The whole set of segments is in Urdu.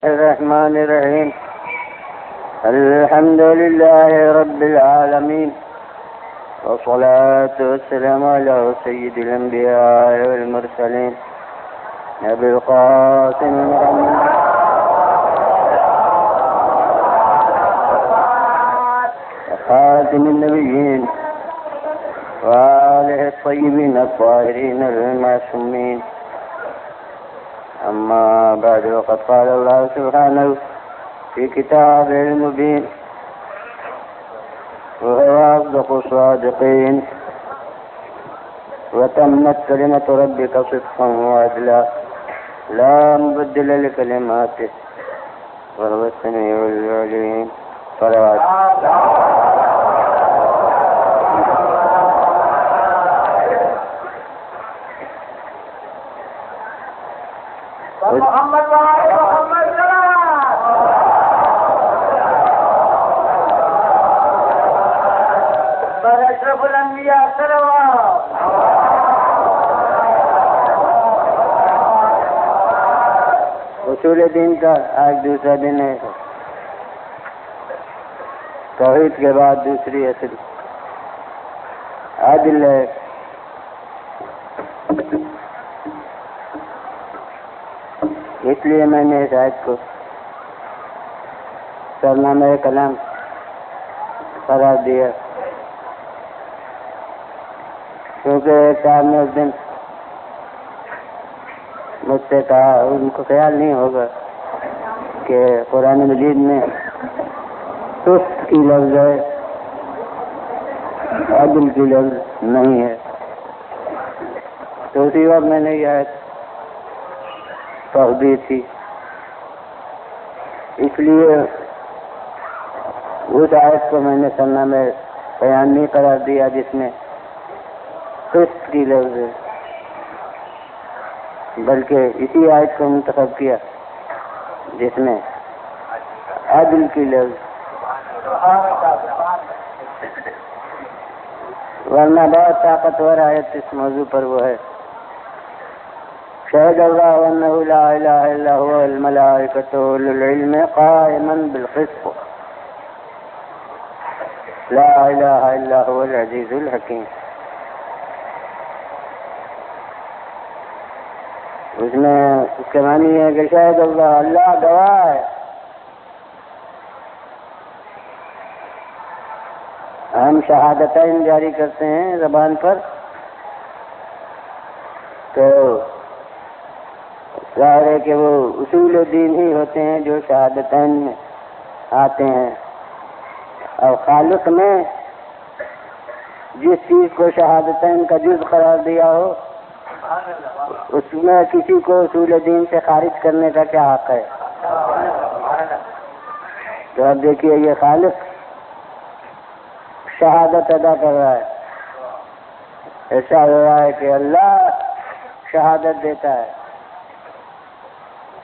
الرحمن الرحيم. الحمد لله رب العالمين، والصلاة والسلام على سيد الأنبياء والمرسلين نبي القاسم محمد خاتم النبيين وآله الطيبين الطاهرين المعصومين. أما بعد، وقد قال الله سبحانه في كتابه المبين وهو أصدق الصادقين: وتمت كلمة ربك صدقا وعدلا لا مبدل لكلماته وهو السميع العليم. صلوات محمد وآل محمد بر اشرف الانبیاء صلوات. اصول دین کا آج دوسرا دن ہے. توحید کے بعد دوسری اصل عدل ہے. اس لیے میں نے اس آیت کو سرنامہ کلام قرار دیا، کیونکہ ایک صاحب نے اس دن مجھ سے کہا، ان کو خیال نہیں ہوگا کہ قرآن مجید میں سست کی لفظ ہے، عدل کی لفظ نہیں ہے. تو اسی وقت میں نے یہ آیت توحید تھی، اس لیے اس آیت کو میں نے سرنامہ بیان نہیں قرار دیا جس میں قسط کی لفظ ہے، بلکہ اسی آیت کو منتخب کیا جس میں عدل کی لفظ. ورنہ بہت طاقتور آیت اس موضوع پر وہ ہے: شهد الله أنه لا إله إلا هو والملائكة وأولو العلم قائما بالقسط لا إله إلا هو العزيز الحكيم. اس میں اس کے معنی ہے کہ شاید اللہ گواہ ہے. ہم شہادتین جاری کرتے ہیں زبان پر، تو ظاہر ہے کہ وہ اصول دین ہی ہوتے ہیں جو شہادتین میں آتے ہیں. اور خالق نے جس چیز کو شہادتین کا جز قرار دیا ہو، اس میں کسی کو اصول دین سے خارج کرنے کا کیا حق ہے؟ تو اب دیکھیے، یہ خالق شہادت ادا کر رہا ہے. ایسا ہو رہا ہے کہ اللہ شہادت دیتا ہے،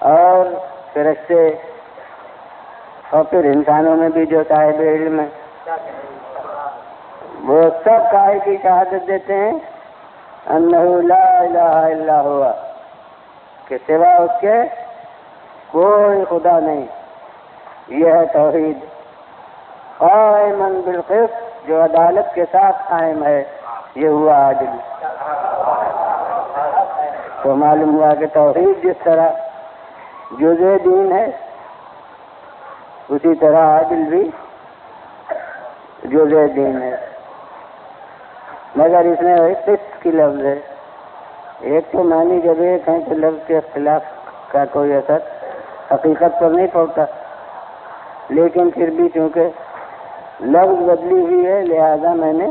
اور فرشتے اور پھر انسانوں میں بھی جو صاحب علم ہے وہ سب قائل کی شہادت دیتے ہیں انہ لا الہ الا ہوا، کہ سوا اس کے کوئی خدا نہیں. یہ ہے توحید. قائما بالقسط، جو عدالت کے ساتھ قائم ہے، یہ ہوا عادل. تو معلوم ہوا کہ توحید جس طرح جزء دین ہے، اسی طرح عادل بھی جزء دین ہے. مگر اس میں ایک قسط کی لفظ ہے. ایک تو معنی جب ایک ہے تو لفظ کے اختلاف کا کوئی اثر حقیقت پر نہیں پڑتا، لیکن پھر بھی چونکہ لفظ بدلی ہوئی ہے، لہذا میں نے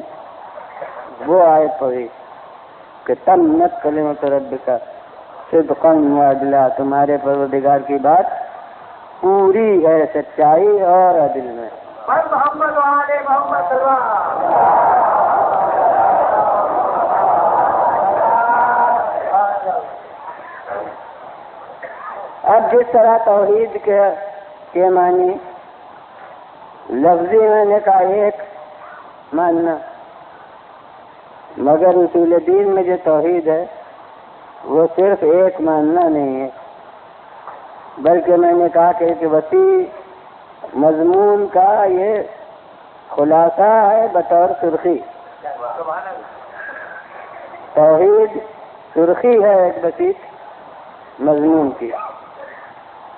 وہ آیت پڑھی کہ تمت کلمۃ ربک صدقا وعدلا، تمہارے پروردگار کی بات پوری ہے سچائی اور عدل میں. محمد وآل محمد اب جس طرح توحید کے معنی لفظی میں نے کہا ایک ماننا، مگر اصول دین میں جو توحید ہے وہ صرف ایک ماننا نہیں ہے، بلکہ میں نے کہا کہ ایک وسیع مضمون کا یہ خلاصہ ہے بطور سرخی. توحید سرخی ہے ایک وسیع مضمون کی.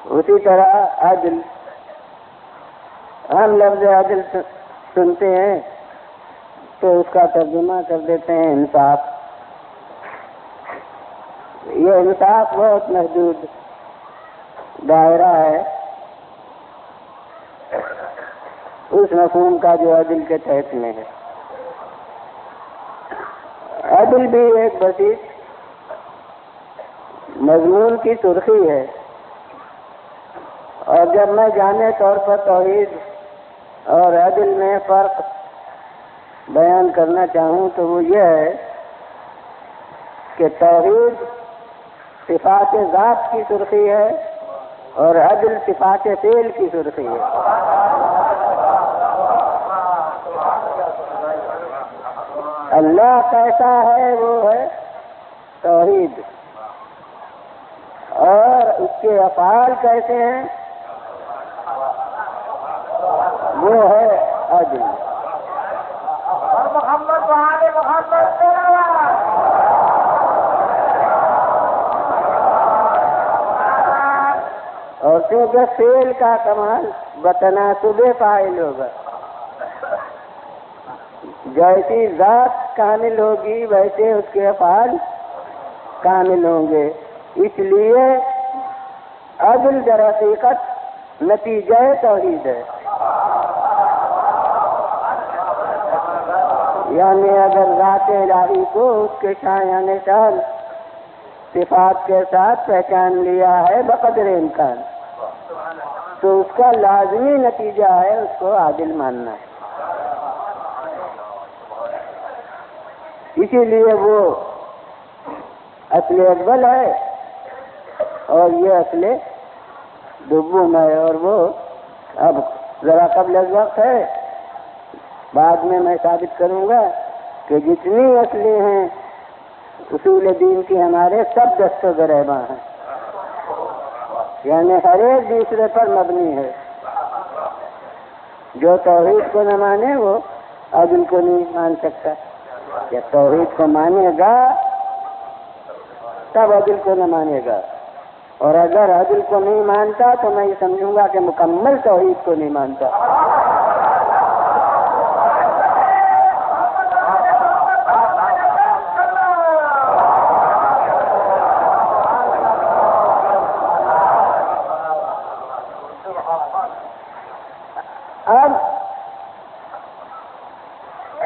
اسی طرح عدل، ہم لفظ عدل سنتے ہیں تو اس کا ترجمہ کر دیتے ہیں انصاف. یہ انصاف بہت محدود دائرہ ہے اس مفہوم کا جو عدل کے تحت میں ہے. عدل بھی ایک وسیع مضمون کی سرخی ہے، اور جب میں جامع طور پر توحید اور عدل میں فرق بیان کرنا چاہوں تو وہ یہ ہے کہ توحید صفات ذات کی سرخی ہے اور عدل صفات فعل کی سرخی ہے. اللہ کیسا ہے وہ ہے توحید، اور اس کے افعال کیسے ہیں وہ ہے عدل. محمد وعلى محمد اور کیونکہ فعل کا کمال بتناسب فاعل ہوگا. جیسی ذات کامل ہوگی ویسے اس کے افعال کامل ہوں گے. اس لیے عدل در حقیقت نتیجہ توحید ہے. یعنی اگر ذات الہی کو اس کے شایان شان صفات کے ساتھ پہچان لیا ہے بقدر امکان تو اس کا لازمی نتیجہ ہے اس کو عادل ماننا ہے. اسی لیے وہ اصل اقبل ہے اور یہ اصل دبوم ہے. اور وہ اب ذرا قبل از وقت ہے، بعد میں ثابت کروں گا کہ جتنی اصلیں ہیں اصول دین کی ہمارے سب دست و گریباں ہیں، یعنی ہر ایک دوسرے پر مبنی ہے. جو توحید کو نہ مانے وہ عدل کو نہیں مان سکتا. جب توحید کو مانے گا تب عدل کو نہ مانے گا، اور اگر عدل کو نہیں مانتا تو میں یہ سمجھوں گا کہ مکمل توحید کو نہیں مانتا. اب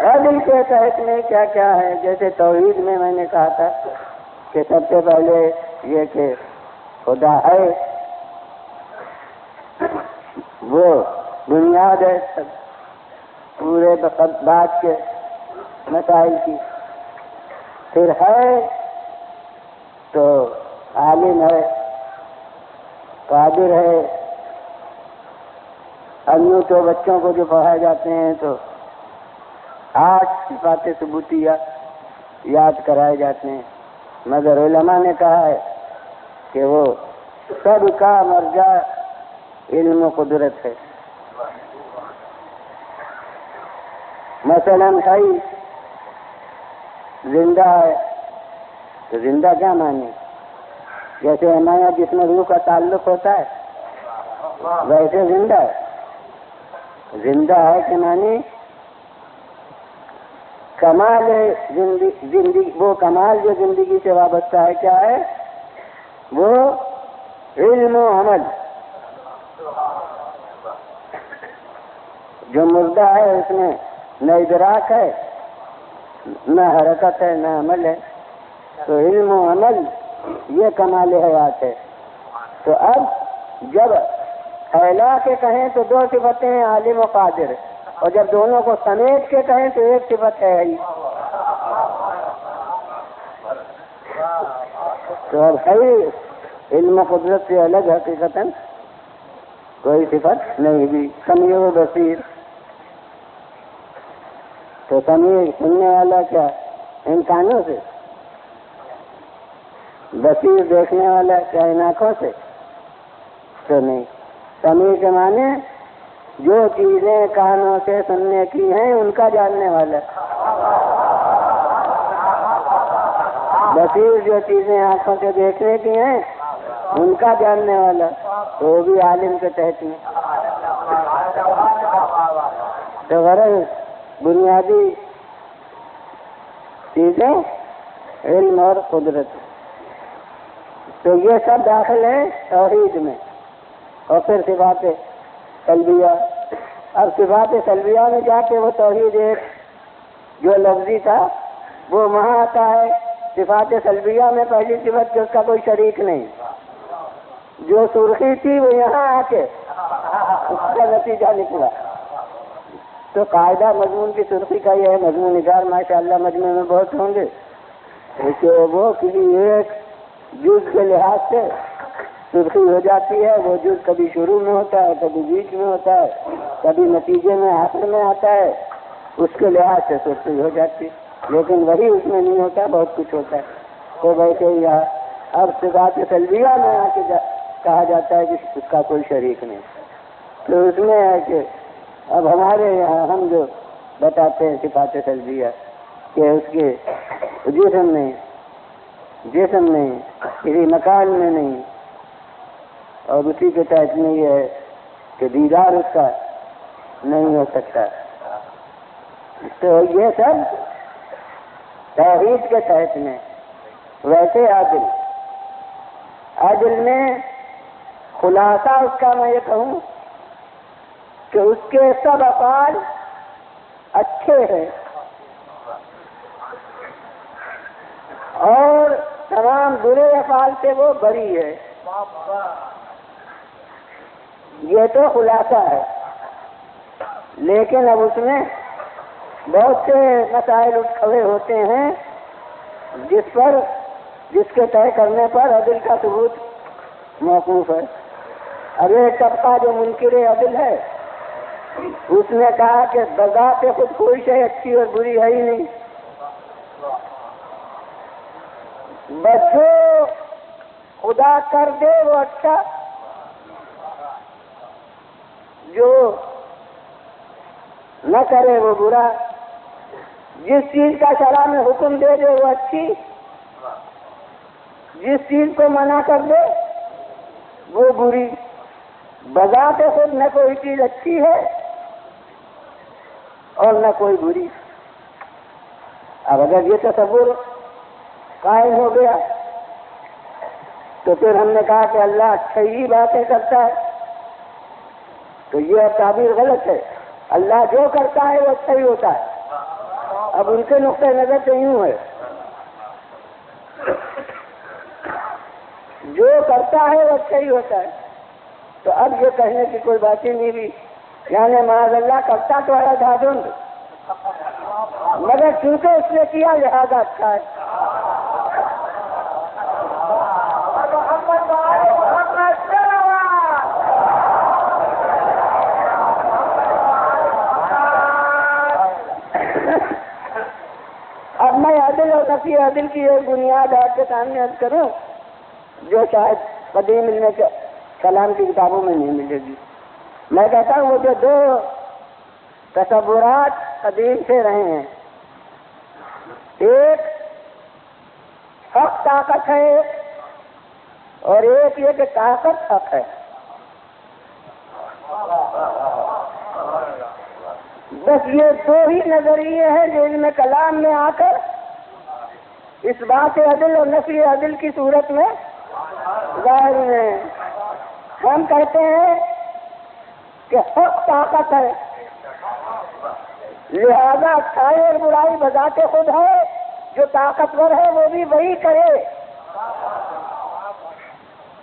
عدل کے تحت میں کیا کیا ہے؟ جیسے توحید میں نے کہا تھا کہ سب سے پہلے یہ کہ خدا ہے، وہ بنیاد ہے پورے بات کے مسائل کی. پھر ہے تو عالم ہے، قادر ہے. ابھی تو بچوں کو جو پڑھائے جاتے ہیں تو 8 صفات ثبوتیہ یاد کرائے جاتے ہیں، مگر علماء نے کہا ہے کہ وہ سب کا مرجع علم و قدرت ہے. مثلا حی زندہ ہے تو زندہ کیا مانے؟ جیسے ہمارا جس میں روح کا تعلق ہوتا ہے ویسے زندہ ہے. زندہ ہے کہ معنی کمال زندگی، وہ کمال جو زندگی سے وابستہ ہے کیا ہے؟ وہ علم و عمل. جو مردہ ہے اس میں نہ ادراک ہے، نہ حرکت ہے، نہ عمل ہے. تو علم و عمل یہ کمال حیات ہے. تو اب جب پھیلا کے کہیں تو 2 صفتیں ہیں، عالم و قادر، اور جب دونوں کو سمیٹ کے کہیں تو ایک صفت ہے ہی. تو اب ہے علم و قدرت سے الگ حقیقتاً کوئی صفت نہیں بھی. سمیع و بصیر، تو سمیع سننے والا کیا ان کانوں سے، بصیر دیکھنے والا کیا ان آنکھوں سے. تو نہیں. سمیع کے معنی جو چیزیں کانوں سے سننے کی ہیں ان کا جاننے والا. بصیر جو چیزیں آنکھوں سے دیکھنے کی ہیں ان کا جاننے والا، تو وہ بھی عالم کے تحت میں. تو غرض بنیادی چیزیں علم اور قدرت. تو یہ سب داخل ہے توحید میں. اور پھر صفات سلبیہ. اب صفات سلبیہ میں جا کے وہ توحید ایک جو لفظی تھا وہ وہاں آتا ہے. صفات سلبیہ میں پہلی صفت کہ اس کا کوئی شریک نہیں. جو سرخی تھی وہ یہاں آ کے اس کا نتیجہ نکلا. تو قاعدہ مضمون کی سرخی کا یہ ہے. مضمون نگار ماشاءاللہ مجموعے میں بہت ہوں گے کہ وہ کسی ایک جز کے لحاظ سے سرخی ہو جاتی ہے. وہ جز کبھی شروع میں ہوتا ہے، کبھی بیچ میں ہوتا ہے، کبھی نتیجے میں آخر میں آتا ہے. اس کے لحاظ سے سرخی ہو جاتی ہے، لیکن وہی اس میں نہیں ہوتا، بہت کچھ ہوتا ہے. تو ویسے ہی اب صفات سلبیہ میں آ کے کہا جاتا ہے کہ اس کا کوئی شریک نہیں. تو اس میں ہے کہ اب ہمارے یہاں ہم جو بتاتے ہیں صفات سلبیہ کہ اس کے جسم میں کسی مکان میں نہیں، اور اسی کے تحت میں یہ ہے کہ دیدار اس کا نہیں ہو سکتا. تو یہ سب توحید کے تحت میں. ویسے عدل میں خلاصہ اس کا میں یہ کہوں کہ اس کے سب افعال اچھے ہیں اور تمام برے افعال سے وہ بری ہے. یہ تو خلاصہ ہے. لیکن اب اس میں بہت سے مسائل کھڑے ہوتے ہیں جس کے طے کرنے پر عدل کا ثبوت موقوف ہے. اب ایک طبقہ جو منکر عدل ہے اس نے کہا کہ بذات خود کوئی شے اچھی اور بری ہے ہی نہیں. بس جو خدا کر دے وہ اچھا، جو نہ کرے وہ برا. جس چیز کا شرع میں حکم دے دے وہ اچھی، جس چیز کو منع کر دے وہ بری. بذات خود نہ کوئی چیز اچھی ہے اور نہ کوئی بری. اب اگر یہ تصور قائم ہو گیا تو پھر ہم نے کہا کہ اللہ اچھا ہی باتیں کرتا ہے. تو یہ تعبیر غلط ہے. اللہ جو کرتا ہے وہ اچھا ہی ہوتا ہے. اب ان کے نقطۂ نظر سے یوں ہے، جو کرتا ہے وہ اچھا ہی ہوتا ہے. تو اب یہ کہنے کی کوئی بات ہی نہیں بھی، یعنی معاذ اللہ کرتا تو ہے دھاندھند، مگر چونکہ اس نے کیا لہذا اچھا ہے. اب میں عدل اور نفی عدل کی ایک بنیاد آپ کے سامنے عرض کروں جو شاید قدیم علم کلام کی کتابوں میں نہیں ملے گی. میں کہتا ہوں وہ جو دو تصورات قدیم سے رہے ہیں، ایک حق طاقت ہے اور ایک یہ کہ طاقت حق ہے. بس یہ دو ہی نظریے ہیں جو علم کلام میں آ کر اس بات عدل اور نفی عدل کی صورت میں ظاہر ہیں. ہم کہتے ہیں کہ حق طاقت ہے، لہذا اچھائی اور برائی بذات خود ہے. جو طاقتور ہے وہ بھی وہی کرے.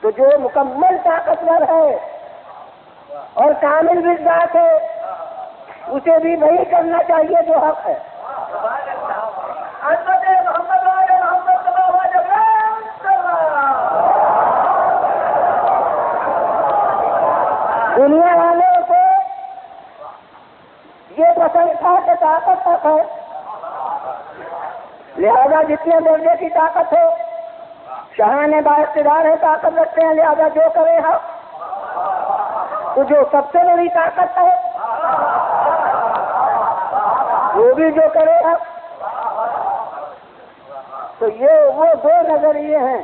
تو جو مکمل طاقتور ہے اور کامل ذات ہے اسے بھی وہی کرنا چاہیے جو حق ہے. دنیا والوں کو یہ پسند تھا کہ طاقت حق ہے، لہذا جتنے درجے کی طاقت ہو، شاہان با اقتدار ہے، طاقت رکھتے ہیں، لہذا جو کرے حق. تو جو سب سے بڑی طاقت ہے وہ بھی جو کرے گا، تو یہ وہ دو نظریے ہیں،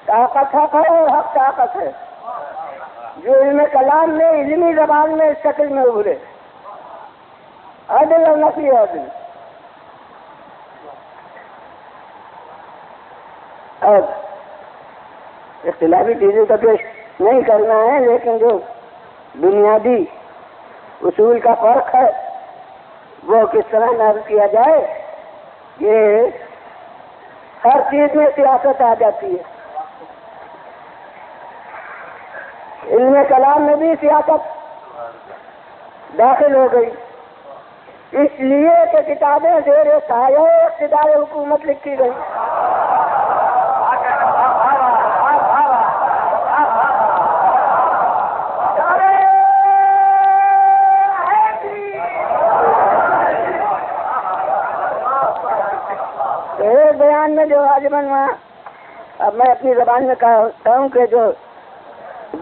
طاقت حق ہے اور حق طاقت ہے، جو علم کلام میں علمی زبان میں اس شکل میں ابھرے، عدل اور نفی عدل۔ اب اختلافی چیزیں تو پیش نہیں کرنا ہے، لیکن جو بنیادی اصول کا فرق ہے وہ کس طرح نافذ کیا جائے، یہ ہر چیز میں سیاست آ جاتی ہے، علم کلام میں بھی سیاست داخل ہو گئی، اس لیے کہ کتابیں زیر سایہ اقتدار حکومت لکھی گئی۔ ایک بیان میں جو واجباً وہاں اب میں اپنی زبان میں کہتا ہوں کہ جو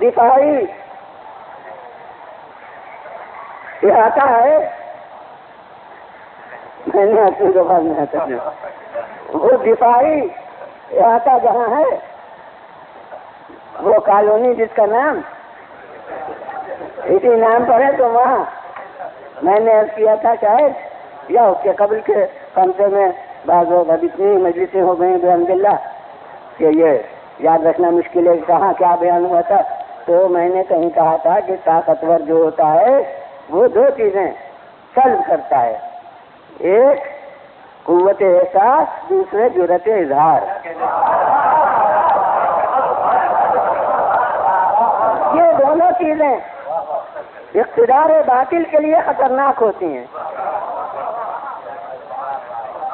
دفاعی احاطہ ہے، میں نے اپنی زبان میں آتا ہوں، وہ دفاعی احاطہ جہاں ہے وہ کالونی جس کا نام اسی نام پر ہے، تو وہاں میں نے عرض کیا تھا شاید یا اس کے قبل کے خمسے میں بعض لوگ اب اتنی مجلسیں ہو گئی بحمد اللہ کہ یہ یاد رکھنا مشکل ہے کہاں کیا بیان ہوا تھا، تو میں نے کہیں کہا تھا کہ طاقتور جو ہوتا ہے وہ دو چیزیں سلب کرتا ہے، ایک قوت احساس، دوسرے جرأت اظہار۔ یہ دونوں چیزیں اقتدار باطل کے لیے خطرناک ہوتی ہیں۔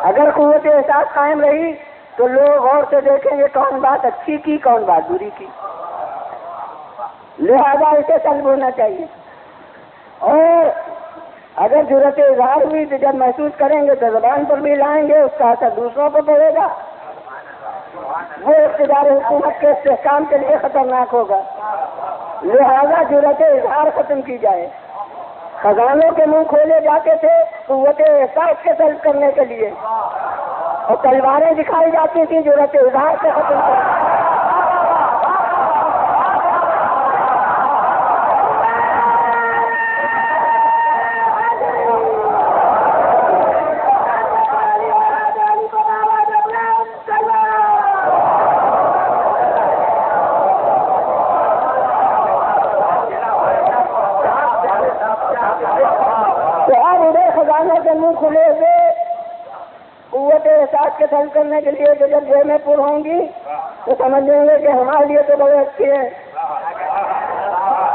اگر قوت احساس قائم رہی تو لوگ غور سے دیکھیں گے کون بات اچھی کی کون بات بری کی، لہذا اسے سلب ہونا چاہیے۔ اور اگر جرأت اظہار ہوئی تو جب محسوس کریں گے تو زبان پر بھی لائیں گے، اس کا اثر دوسروں پر پڑے گا، وہ اقتدار حکومت کے استحکام کے لیے خطرناک ہوگا، لہذا جرأت اظہار ختم کی جائے۔ خزانوں کے منہ کھولے جاتے تھے قوت احساس کے سلب کرنے کے لیے، اور تلواریں دکھائی جاتی تھیں جرأت اظہار سے ختم کرنے۔ منہ کھلے ہوئے قوت احساس کے سلب کرنے کے لیے جو جب جیبیں پر ہوں گی تو سمجھ لیں گے کہ ہمارے لیے تو بڑے اچھے ہیں،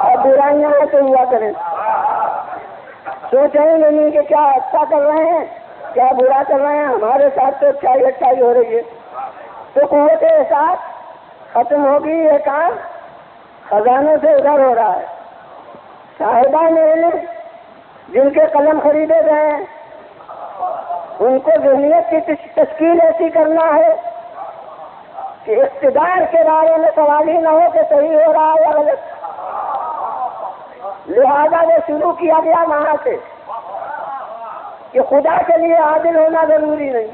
اور برائیاں تو ہوا کریں، سوچیں گے نہیں کہ کیا اچھا کر رہے ہیں کیا برا کر رہے ہیں، ہمارے ساتھ تو اچھائی ہو رہی ہے۔ تو قوت احساس ختم ہوگی، یہ کام خزانوں سے ادھر ہو رہا ہے۔ صاحبان علم جن کے قلم خریدے گئے ہیں ان کو ذہنیت کی تشکیل ایسی کرنا ہے کہ اقتدار کے بارے میں سوال ہی نہ ہو کہ صحیح ہو رہا ہے یا غلط، لہذا وہ شروع کیا گیا وہاں سے کہ خدا کے لیے عادل ہونا ضروری نہیں۔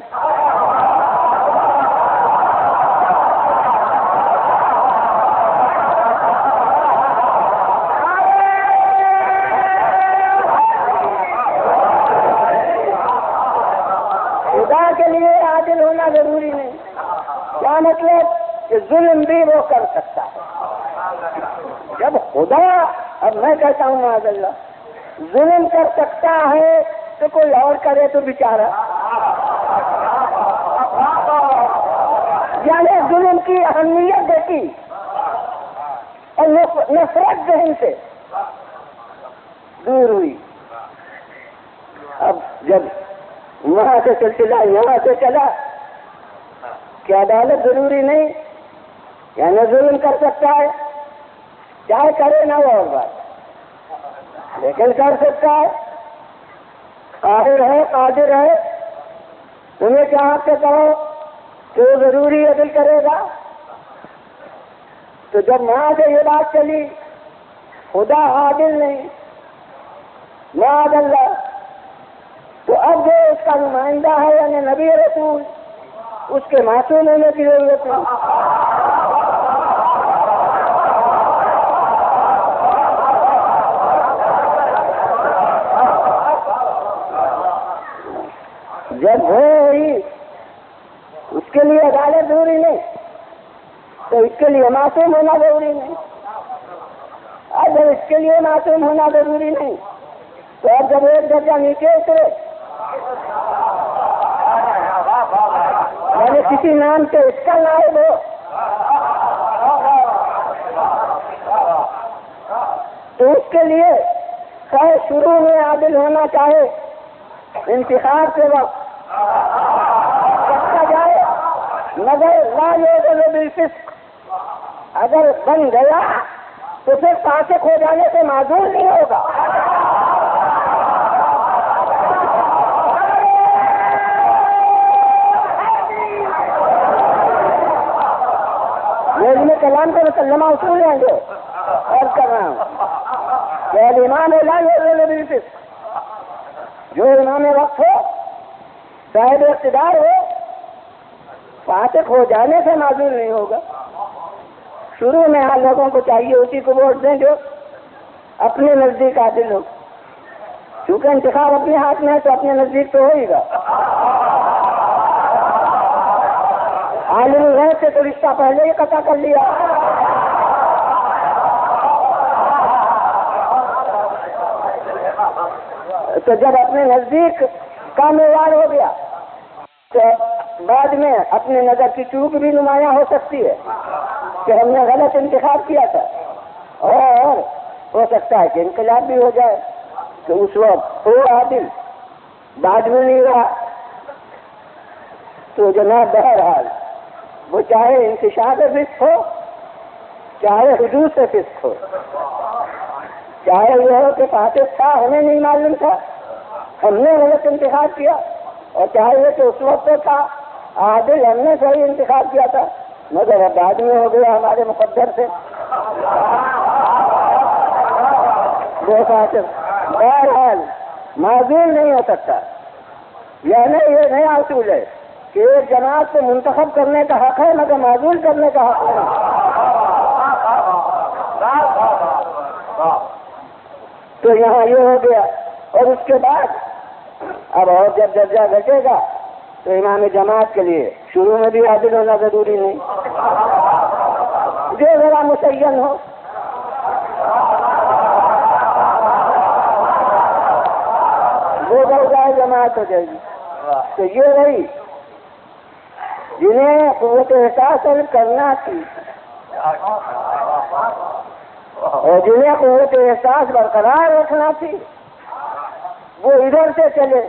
کے لیے عادل ہونا ضروری نہیں، کیا مطلب کہ ظلم بھی وہ کر سکتا ہے۔ جب خدا، اب میں کہتا ہوں معاذ اللہ، ظلم کر سکتا ہے تو کوئی اور کرے تو بیچارہ، یعنی ظلم کی اہمیت دیکھی اور نفرت ذہن سے دور ہوئی۔ اب جب وہاں سے سلسلہ یہاں سے چلا کہ عدالت ضروری نہیں، یعنی ظلم کر سکتا ہے، چاہے کرے نہ وہ اور بات، لیکن کر سکتا ہے، قاہر ہے قادر ہے، تمہیں چاہ کے کہو کہ وہ ضروری عدل کرے گا۔ تو جب وہاں سے یہ بات چلی خدا عادل نہیں، معاذ اللہ، تو اب جو اس کا نمائندہ ہے یعنی نبی رسول، اس کے معصوم ہونے کی ضرورت نہیں۔ جب ہوئی اس کے لیے عدالت ضروری نہیں تو اس کے لیے معصوم ہونا ضروری نہیں، اور جب اس کے لیے معصوم ہونا ضروری نہیں تو اب جب ایک درجہ نیچے اترے یعنی کسی نام سے اس کا نائب ہو تو اس کے لیے خیر شروع میں عادل ہونا چاہے، انتخاب کے وقت رکھا جائے، مگر لا یعدل بالفسق، اگر بن گیا تو پھر فاسق ہو جانے سے معذور نہیں ہوگا۔ میں علم کلام کا مسلمہ اصول ہیں جو عرض کر رہا ہوں کہ الامام لا یعدل بالفسق، جو امام وقت ہو، صاحب اقتدار ہو، فاسق ہو جانے سے معذور نہیں ہوگا۔ شروع میں ہر لوگوں کو چاہیے اسی کو ووٹ دیں جو اپنے نزدیک عادل ہو، کیونکہ انتخاب اپنے ہاتھ میں ہے تو اپنے نزدیک تو ہوئے گا۔ عالم غیب سے تو رشتہ پہلے ہی قطع کر لیا۔ تو جب اپنے نزدیک کا معیار ہو گیا تو بعد میں اپنے نظر کی چوک بھی نمایاں ہو سکتی ہے کہ ہم نے غلط انتخاب کیا تھا، اور ہو سکتا ہے کہ انقلاب بھی ہو جائے تو اس وقت وہ عادل بعد میں نہیں رہا تو جناب بہرحال وہ چاہے انتشار فسق ہو، چاہے حدوث فسق ہو، چاہے یہ ہو کہ فاسق تھا ہمیں نہیں معلوم تھا ہم نے غلط انتخاب کیا، اور چاہے یہ کہ اس وقت تھا عادل ہم نے صحیح انتخاب کیا تھا مگر اب بعد میں ہو گیا ہمارے مقدر سے وہ فاسق، بہرحال معذور نہیں ہو سکتا۔ یعنی یہ نیا اصول ہے کہ ایک جماعت کو منتخب کرنے کا حق ہے مگر معذور کرنے کا حق نہیں۔ تو یہاں یہ ہو گیا، اور اس کے بعد اب اور جب درجہ گھٹے گا تو امام جماعت کے لیے شروع میں بھی عادل ہونا ضروری نہیں، جو ذرا مسین ہو، وہ درجہ جماعت ہو جائے گی۔ تو یہ رہی جنہیں قوت احساس کرنا تھی اور جنہیں قوت احساس برقرار رکھنا تھی وہ ادھر سے چلے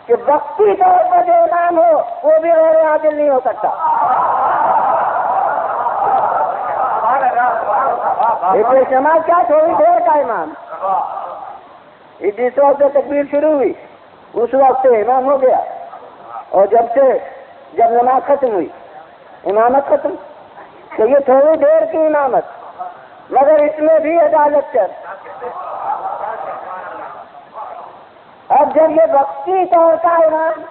کہ وقتی طور پر جو امام ہو وہ بھی غیر عادل نہیں ہو سکتا۔ اجتماع کیا تھوڑی دیر کا امام، جس وقت سے تکبیر شروع ہوئی اس وقت سے امام ہو گیا، اور جب نماز ختم ہوئی امامت ختم، تو یہ تھوڑی دیر کی امامت مگر اس میں بھی عدالت چل۔ اب جب یہ وقتی طور کا امام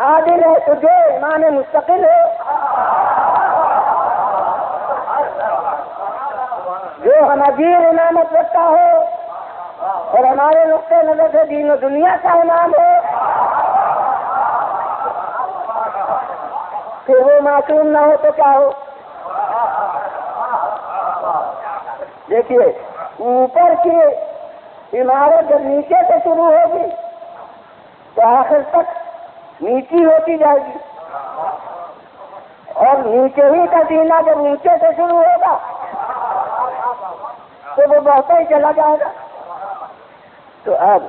عادل ہے تو جو امام مستقل ہے، جو ہمگیر امامت رکھتا ہو اور ہمارے نقطۂ نظر سے دین و دنیا کا امام ہو، پھر وہ معصوم نہ ہو تو کیا ہو؟ دیکھیے اوپر کی عمارت جب نیچے سے شروع ہوگی تو آخر تک نیچی ہوتی جائے گی، اور نیچے ہی کا زینہ جب نیچے سے شروع ہوگا تو وہ بڑھتا ہی چلا جائے گا۔ تو اب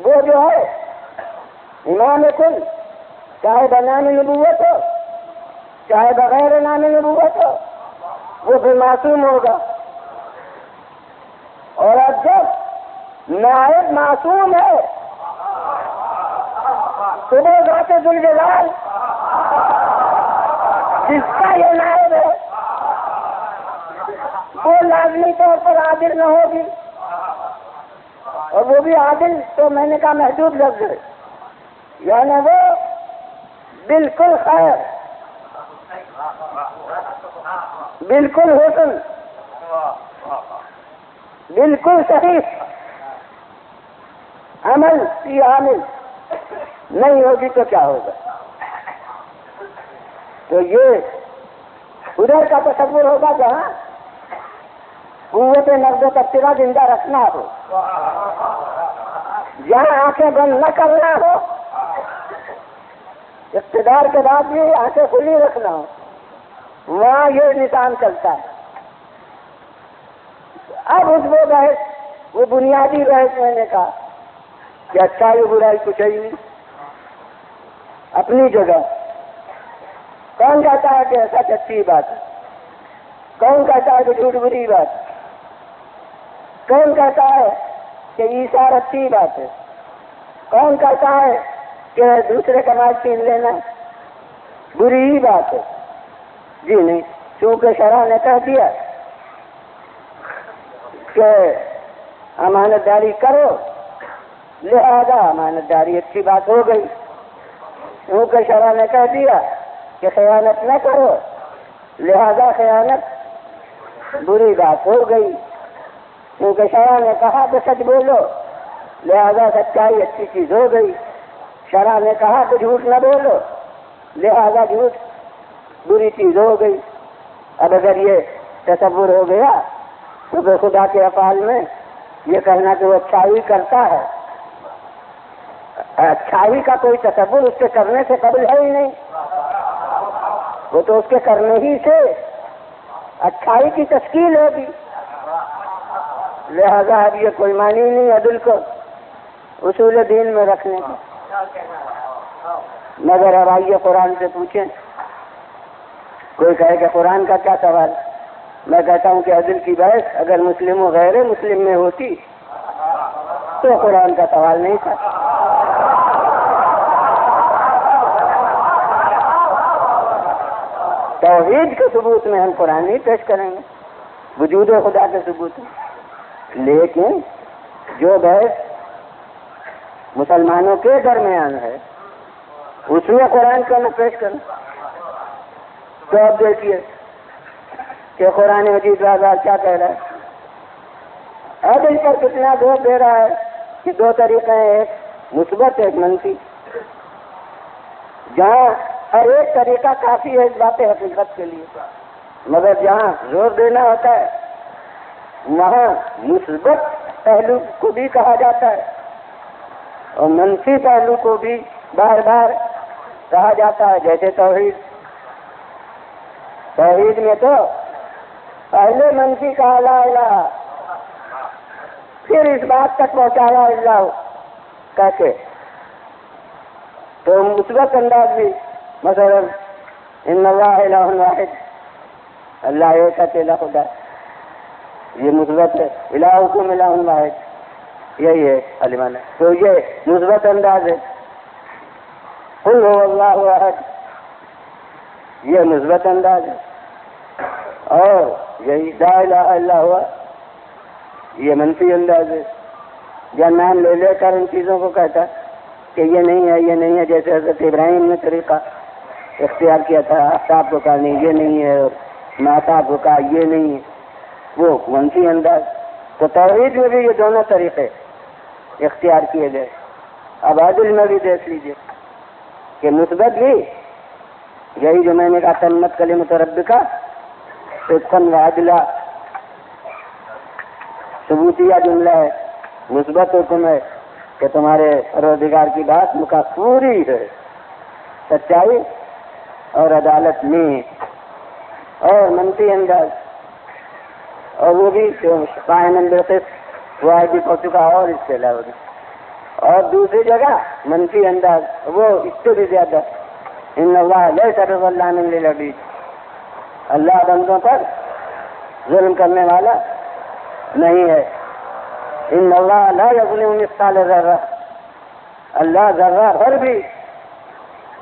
وہ جو ہے امام کل، چاہے بنام نبوت ہو چاہے بغیر نام نبوت ہو، وہ بھی معصوم ہوگا۔ اور اب جب نائب معصوم ہے تو وہ ذات ذوالجلال جس کا یہ نائب ہے وہ لازمی طور پر عادل نہ ہوگی، اور وہ بھی عادل تو میں نے کہا محدود لفظ ہے، یعنی وہ بالکل خیر، بالکل حسن، بالکل صحیح عمل کی عامل نہیں ہوگی تو کیا ہوگا؟ تو یہ ادھر کا تصور ہوگا جہاں قوت نقد و تبصرہ زندہ رکھنا ہو، جہاں آنکھیں بند نہ کرنا ہو، اقتدار کے بعد بھی آنکھیں کھلی رکھنا ہو، وہاں یہ نظام چلتا ہے۔ اب اس وہ بحث، وہ بنیادی بحث میں نے کہا کہ اچھائی برائی کچھ ہی نہیں، اپنی جگہ۔ کون کہتا ہے کہ سچ اچھی بات ہے؟ کون کہتا ہے کہ جھوٹ بری بات ہے؟ کون کہتا ہے کہ ایثار اچھی بات ہے؟ کون کہتا ہے کہ دوسرے کا مال چھین لینا بری ہی بات ہے؟ جی نہیں، چونکہ شرع نے کہہ دیا کہ امانت داری کرو، لہذا امانت داری اچھی بات ہو گئی۔ کیونکہ شرع نے کہہ دیا کہ خیانت نہ کرو، لہذا خیانت بری بات ہو گئی۔ کیونکہ شرع نے کہا کہ سچ بولو، لہذا سچائی اچھی چیز ہو گئی۔ شرع نے کہا کہ جھوٹ نہ بولو، لہذا جھوٹ بری چیز ہو گئی۔ اب اگر یہ تصور ہو گیا تو بے خدا کے افعال میں یہ کہنا کہ وہ اچھائی کرتا ہے، اچھائی کا کوئی تصور اس کے کرنے سے قبل ہے ہی نہیں، وہ تو اس کے کرنے ہی سے اچھائی کی تشکیل ہوگی۔ لہذا اب یہ کوئی معنی نہیں عدل کو اصول دین میں رکھنے کا۔ مگر اب آئیے قرآن سے پوچھیں، کوئی کہے کہ قرآن کا کیا سوال؟ میں کہتا ہوں کہ عدل کی بحث اگر مسلم و غیر مسلم میں ہوتی تو قرآن کا سوال نہیں تھا۔ توحید کے ثبوت میں ہم قرآن نہیں پیش کریں گے، وجود خدا کے ثبوت میں، لیکن جو بحث مسلمانوں کے درمیان ہے اس میں قرآن کا میں پیش کروں۔ تو اب دیکھیے کہ قرآن مجید بازار کیا کہہ رہا ہے، عدل پر کتنا زور دے رہا ہے کہ دو طریقے ہیں، ایک مثبت ایک منفی، جہاں ہر ایک طریقہ کافی ہے اس بات حقیقت کے لیے، مگر جہاں زور دینا ہوتا ہے وہاں مثبت پہلو کو بھی کہا جاتا ہے اور منفی پہلو کو بھی بار بار کہا جاتا ہے۔ جیسے توحید میں تو پہلے منفی کہا لا الہ، پھر اس بات تک پہنچایا اللہ کہہ کے، تو مثبت انداز بھی مثلا ان اللہ الہ واحد، اللہ ایک اکیلا خدا، یہ مثبت ہے۔ الہکم الہ واحد، یہی ہے عالمان ہے، تو یہ مثبت انداز ہے۔ قل هو اللہ احد، یہ مثبت انداز ہے، اور یہی لا الہ الا ہوا، یہ منفی انداز ہے۔ یا نام لے لے کر ان چیزوں کو کہتا کہ یہ نہیں ہے، یہ نہیں ہے، جیسے حضرت ابراہیم نے طریقہ اختیار کیا تھا، آفتاب کو کہا نہیں یہ نہیں ہے، اور مہتاب کو کہا یہ نہیں ہے، وہ منفی انداز۔ تو توحید میں بھی یہ دونوں طریقے اختیار کیے گئے۔ اب عدل میں بھی دیکھ لیجیے کہ مثبت بھی یہی جو میں نے کہا تمت کلمۃ ربک صدقا وعدلا، ثبوتیہ جملہ ہے، مثبت حکم ہے کہ تمہارے پروردگار کی بات پوری ہے، سچائی اور عدالت میں، اور منفی انداز، اور وہ بھی قائم بالقسط، وہ آج بھی پہنچ چکا، اور اس کے علاوہ بھی، اور دوسری جگہ منفی انداز وہ اس سے بھی زیادہ، ان اللہ لیس بظلام للعبید، اللہ بندوں پر ظلم کرنے والا نہیں ہے۔ ان اللہ لا یظلم مثقال ذرہ، اللہ ذرہ بھر بھی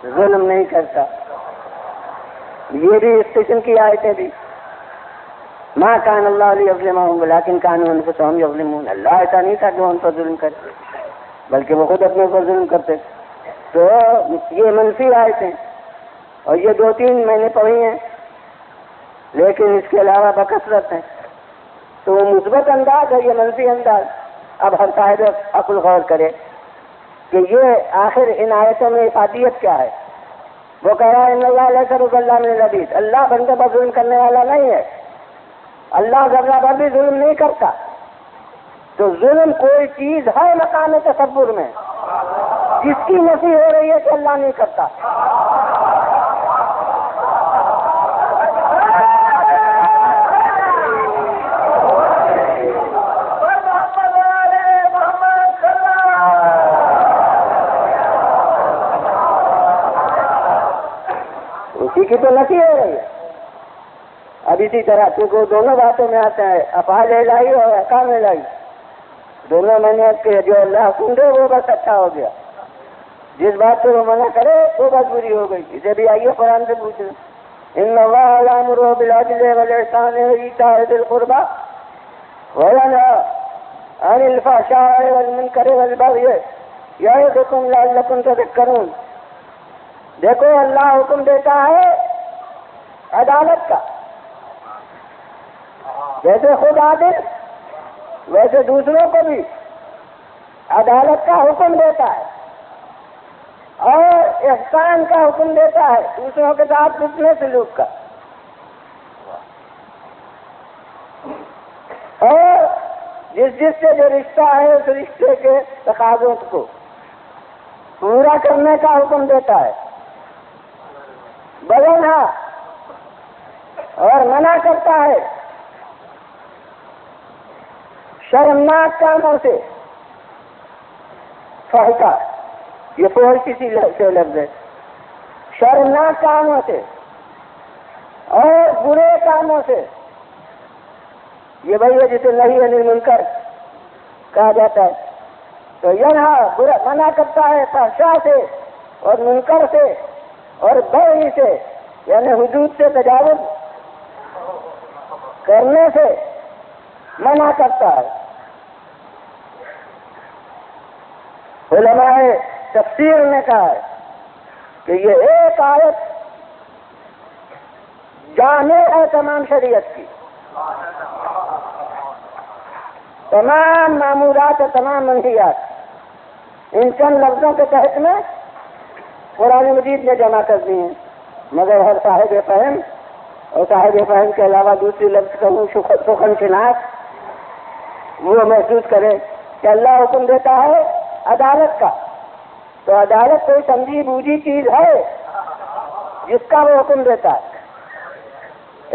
ظلم نہیں کرتا۔ یہ بھی اس قسم کی آیتیں بھی ما کان اللہ لیظلمہم ولکن کانوا انفسہم یظلمون، اللہ ایسا نہیں تھا کہ وہ ان پر ظلم کرے بلکہ وہ خود اپنے اوپر ظلم کرتے. تو یہ منفی آیتیں اور یہ 2-3 میں نے پڑھی ہیں، لیکن اس کے علاوہ بکثرت ہیں. تو وہ مثبت انداز ہے، یہ منفی انداز. اب ہر صاحب عقل غور کرے کہ یہ آخر ان آیتوں میں افادیت کیا ہے. وہ کہہ رہا ہے ان اللہ لیس بظلام للعبید، اللہ بندے پر ظلم کرنے والا نہیں ہے، اللہ ذرہ پر بھی ظلم نہیں کرتا. تو ظلم کوئی چیز ہے مقام تصور میں جس کی نفی ہو رہی ہے کہ اللہ نہیں کرتا. اسی کی تو نفی ہو رہی ہے. اب اسی طرح کیونکہ دونوں باتوں میں آتا ہے افعال الہی اور احکام الہی، دونوں میں نے کہ جو اللہ حکم دے وہ بس اچھا ہو گیا، جس بات سے وہ منع کرے وہ بات بری ہو گئی. اسے بھی آئیے قرآن سے پوچھیں. ان اللہ یامر بالعدل والاحسان وایتاء ذی القربى وینہی عن الفحشاء والمنکر والبغی یعظکم لعلکم تذکرون. دیکھو اللہ حکم دیتا ہے عدالت کا، جیسے خود عادل ویسے دوسروں کو بھی عدالت کا حکم دیتا ہے اور احسان کا حکم دیتا ہے، دوسروں کے ساتھ کتنے سلوک کا. اور جس سے جو رشتہ ہے اس رشتے کے تقاضوں کو پورا کرنے کا حکم دیتا ہے، بدلنا اور منع کرتا ہے شرمناک کاموں سے. فحشہ یہ فحش کسی سے لفظ ہے، شرمناک کاموں سے اور برے کاموں سے. یہ وہی ہے جسے نہی عن المنکر کہا جاتا ہے. تو یہاں منع کرتا ہے فحشاء سے اور منکر سے اور بغی سے، یعنی حدود سے تجاوز کرنے سے منع کرتا ہے. علماء تفسیر نے کہا ہے کہ یہ ایک آیت جامع ہے تمام شریعت کی، تمام معمولات اور تمام منہیات ان چند لفظوں کے تحت میں قرآن مجید نے جمع کر دی ہیں. مگر ہر صاحب فہم اور صاحب فہم کے علاوہ دوسری لفظ کہوں سخن شناس وہ محسوس کرے کہ اللہ حکم دیتا ہے عدالت کا، تو عدالت کوئی سمجھی بوجھی چیز ہے جس کا وہ حکم دیتا ہے.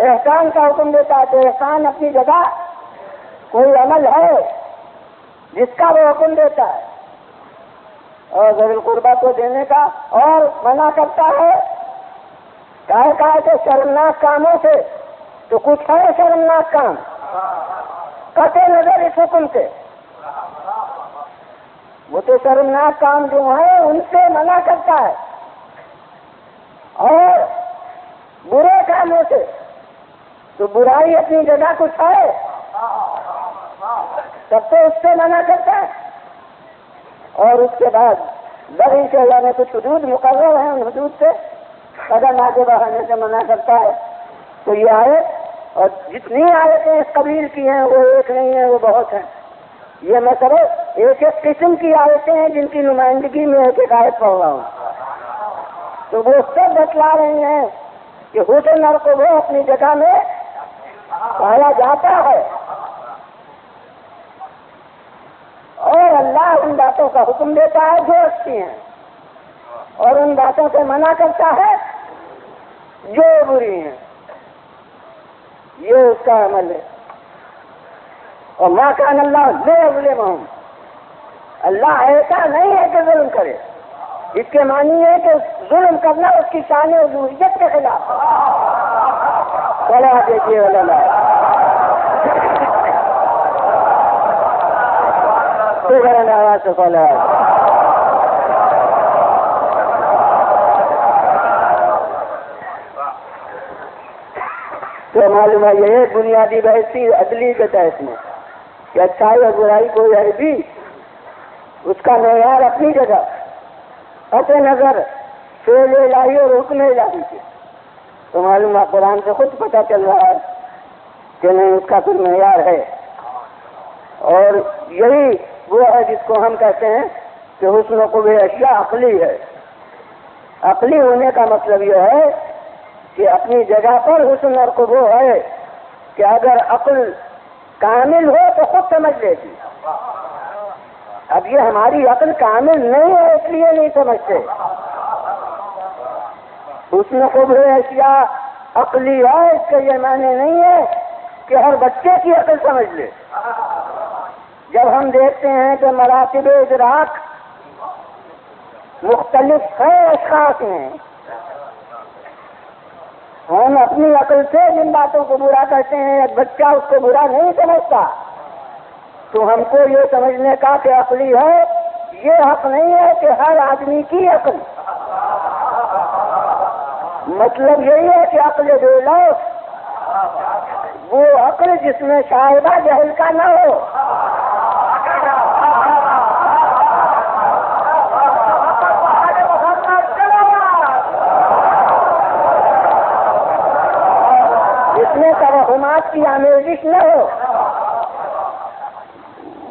احسان کا حکم دیتا ہے تو احسان اپنی جگہ کوئی عمل ہے جس کا وہ حکم دیتا ہے. اور ذی القربیٰ کو دینے کا اور منع کرتا ہے کہا کہ شرمناک کاموں سے. تو کچھ ہے شرمناک کام قطع نظر اس حکم سے، وہ تو شرمناک کام جو ہے ان سے منع کرتا ہے. اور برے کاموں سے تو برائی اپنی جگہ کچھ ہے تب تو اس سے منع کرتا ہے. اور اس کے بعد بغی سے یعنی کچھ حدود مقرر ہیں، ان حدود سے قدم آگے بڑھانے سے منع کرتا ہے. تو یہ آیت اور جتنی آیتیں اس قبیل کی ہیں وہ ایک نہیں ہیں، وہ بہت ہیں. یہ میں سب ایک ایک قسم کی آیتیں ہیں جن کی نمائندگی میں ایک ایک آیت پڑھ رہا ہوں. تو وہ سب بتلا رہے ہیں کہ حسن اور کو وہ اپنی جگہ میں پایا جاتا ہے اور اللہ ان باتوں کا حکم دیتا ہے جو اچھی ہیں اور ان باتوں سے منع کرتا ہے جو بری ہیں. یہ اس کا عمل ہے. اور ما کان اللہ لیظلمہم، اللہ ایسا نہیں ہے کہ ظلم کرے. اس کے معنی ہے کہ ظلم کرنا اس کی شان الوہیت کے خلاف. صلاح دیجیے علماء. آواز سے صلاح. تو معلوم ہے یہ بنیادی بحثی عدلی کے تحت میں کہ اچھائی اور برائی کوئی ہے بھی اس کا معیار اپنی جگہ قطع نظر فعل الہی اور حکم الہی کے، تو معلوم ہے قرآن سے خود پتہ چل رہا ہے کہ نہیں اس کا کوئی معیار ہے۔ اور یہی وہ ہے جس کو ہم کہتے ہیں کہ حسن و قبح اشیاء عقلی ہے۔ عقلی ہونے کا مطلب یہ ہے کہ اپنی جگہ پر حسن اور قبح ہے کہ اگر عقل کامل ہو تو خود سمجھ لیتی۔ اب یہ ہماری عقل کامل نہیں ہے اس لیے نہیں سمجھتے۔ حسن و قبح اشیاء عقلی ہے، اس کا یہ معنی نہیں ہے کہ ہر بچے کی عقل سمجھ لے۔ جب ہم دیکھتے ہیں کہ مراتب ادراک مختلف ہے اشخاص میں، ہم اپنی عقل سے جن باتوں کو برا کہتے ہیں ایک بچہ اس کو برا نہیں سمجھتا، تو ہم کو یہ سمجھنے کا کہ عقلی ہے یہ حق نہیں ہے کہ ہر آدمی کی عقل، مطلب یہی ہے کہ عقل بےلوث وہ عقل جس میں شائبہ جہل کا نہ ہو۔ جس میں توہمات کی آمیزش نہ ہو،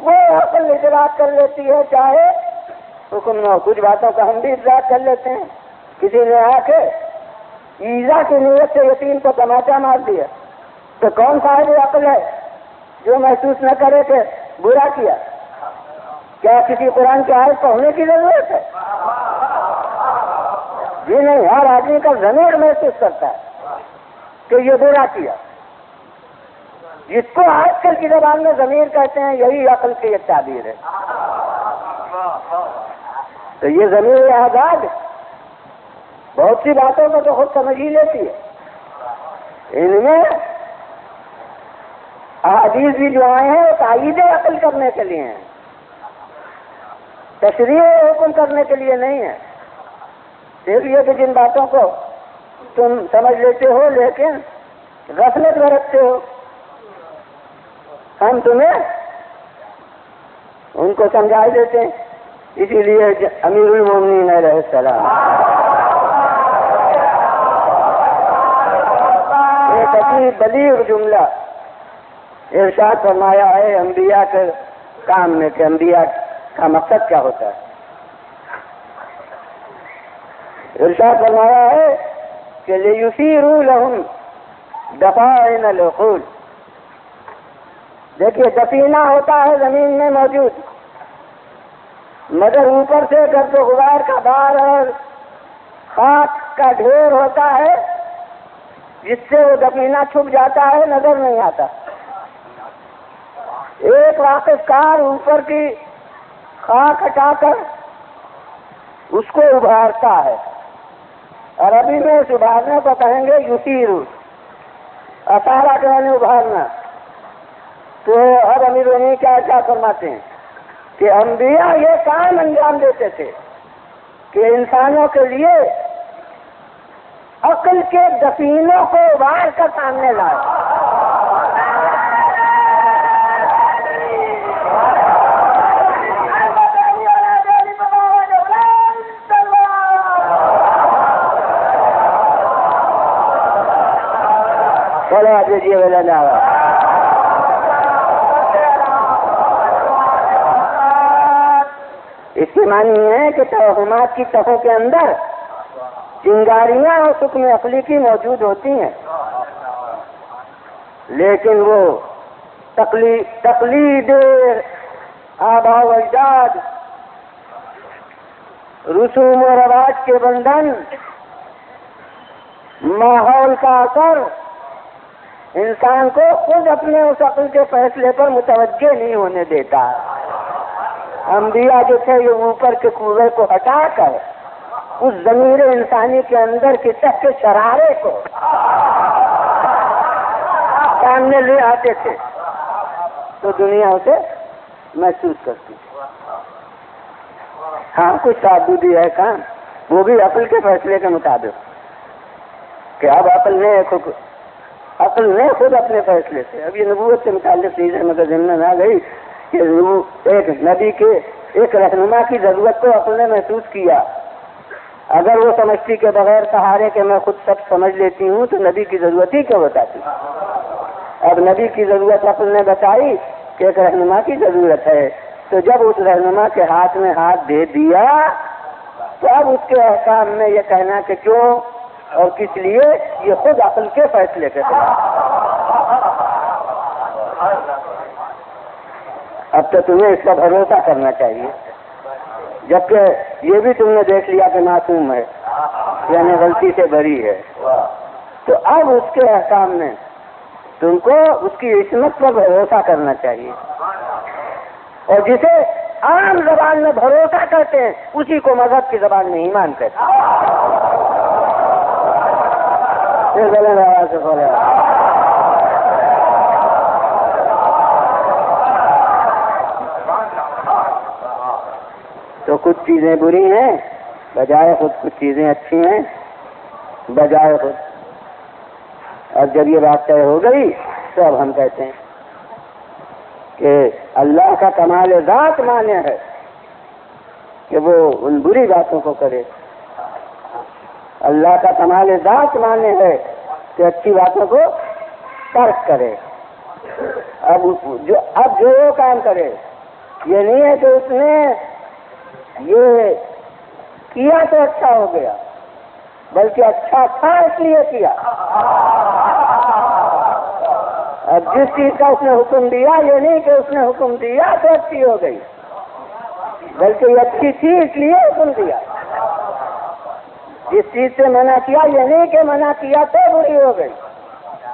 وہ عقل ادراک کر لیتی ہے، چاہے حکم نہ ہو۔ کچھ باتوں کا ہم بھی ادراک کر لیتے ہیں۔ کسی نے آ کے ایزا کی نیت سے یتیم کو تماچا مار دیا تو کون صاحب عقل ہے جو محسوس نہ کرے کہ برا کیا؟ کیا کسی قرآن کی آیت پڑھنے کی ضرورت ہے؟ جی نہیں، ہر آدمی کا ضمیر محسوس کرتا ہے کہ یہ برا کیا۔ جس کو آج کل کی زبان میں ضمیر کہتے ہیں یہی عقل کی ایک تعبیر ہے۔ تو یہ ضمیر آزاد بہت سی باتوں کو تو خود سمجھ ہی لیتی ہے۔ ان میں احادیث بھی جو آئے ہیں وہ تائید عقل کرنے کے لیے ہیں، تشریح حکم کرنے کے لیے نہیں ہے۔ صرف یہ کہ جن باتوں کو تم سمجھ لیتے ہو لیکن غفلت میں رکھتے ہو، ہم تمہیں ان کو سمجھا دیتے ہیں۔ اسی لیے امیر المومنین علیہ السلام ایک عجیب بلیغ جملہ ارشاد فرمایا ہے انبیاء کے کام میں کہ انبیاء کا مقصد کیا ہوتا ہے۔ ارشاد فرمایا ہے کہ لِيُثِيرُوا لَهُمْ دَفَائِنَ الْعُقُولِ۔ دیکھیے دفینہ ہوتا ہے زمین میں موجود، مگر اوپر سے گرد و غبار کا بار اور خاک کا ڈھیر ہوتا ہے جس سے وہ دفینہ چھپ جاتا ہے، نظر نہیں آتا۔ ایک واقف کار اوپر کی خاک ہٹا کر اس کو ابھارتا ہے۔ عربی میں اس ابھارنے کو کہیں گے یثیرو، اثارہ کہنے ابھارنا۔ تو اب امیر المومنین کیا فرماتے ہیں کہ انبیاء یہ کام انجام دیتے تھے کہ انسانوں کے لیے عقل کے دفینوں کو ابھار کر سامنے لائے۔ بولا دیجیے بولا جاوا۔ اس کی معنی ہے کہ توہمات کی تہوں کے اندر چنگاریاں اور حکم عقلی کی موجود ہوتی ہیں، لیکن وہ تقلید آباء و اجداد، رسوم و رواج کے بندھن، ماحول کا اثر انسان کو خود اپنے اس عقل کے فیصلے پر متوجہ نہیں ہونے دیتا۔ انبیاء جو تھے یہ اوپر کے کنویں کو ہٹا کر اس ضمیر انسانی کے اندر کی تحت شرارے کو سامنے لے آتے تھے تو دنیا اسے محسوس کرتی تھی۔ ہاں کچھ تعبدی ہے کام، وہ بھی عقل کے فیصلے کے مطابق کہ اب عقل نے ایک عقل نے خود اپنے فیصلے سے. اب یہ نبوت سے متعلق چیزیں مگر ضمن آ گئی کہ ایک نبی کے ایک رہنما کی ضرورت کو عقل نے محسوس کیا. اگر وہ سمجھتی کے بغیر سہارے کہ میں خود سب سمجھ لیتی ہوں تو نبی کی ضرورت ہی کیوں بتاتی. اب نبی کی ضرورت عقل نے بتائی کہ ایک رہنما کی ضرورت ہے. تو جب اس رہنما کے ہاتھ میں ہاتھ دے دیا تو اب اس کے احکام میں یہ کہنا کہ کیوں اور کس لیے یہ خود عقل کے فیصلے کے خلاف. اب تو تمہیں اس کا بھروسہ کرنا چاہیے جبکہ یہ بھی تم نے دیکھ لیا کہ معصوم ہے یعنی غلطی سے بری ہے. تو اب اس کے احکام میں تم کو اس کی عصمت پر بھروسہ کرنا چاہیے اور جسے عام زبان میں بھروسہ کرتے ہیں اسی کو مذہب کی زبان میں ایمان کہتے ہیں. تو کچھ چیزیں بری ہیں بجائے خود کچھ چیزیں اچھی ہیں بجائے خود. اور جب یہ بات طے ہو گئی تو اب ہم کہتے ہیں کہ اللہ کا کمال ذات مانے ہے کہ وہ ان بری باتوں کو کرے. اللہ کا کمال ذات مانے ہے کہ اچھی باتوں کو ترک کرے. اب جو کام کرے یہ نہیں ہے کہ اس نے یہ کیا تو اچھا ہو گیا بلکہ اچھا تھا اس لیے کیا. اب جس چیز کا اس نے حکم دیا یہ نہیں کہ اس نے حکم دیا تو اچھی ہو گئی بلکہ یہ اچھی تھی اس لیے حکم دیا. جس چیز سے منع کیا یہ نہیں کہ منع کیا تو بری ہو گئی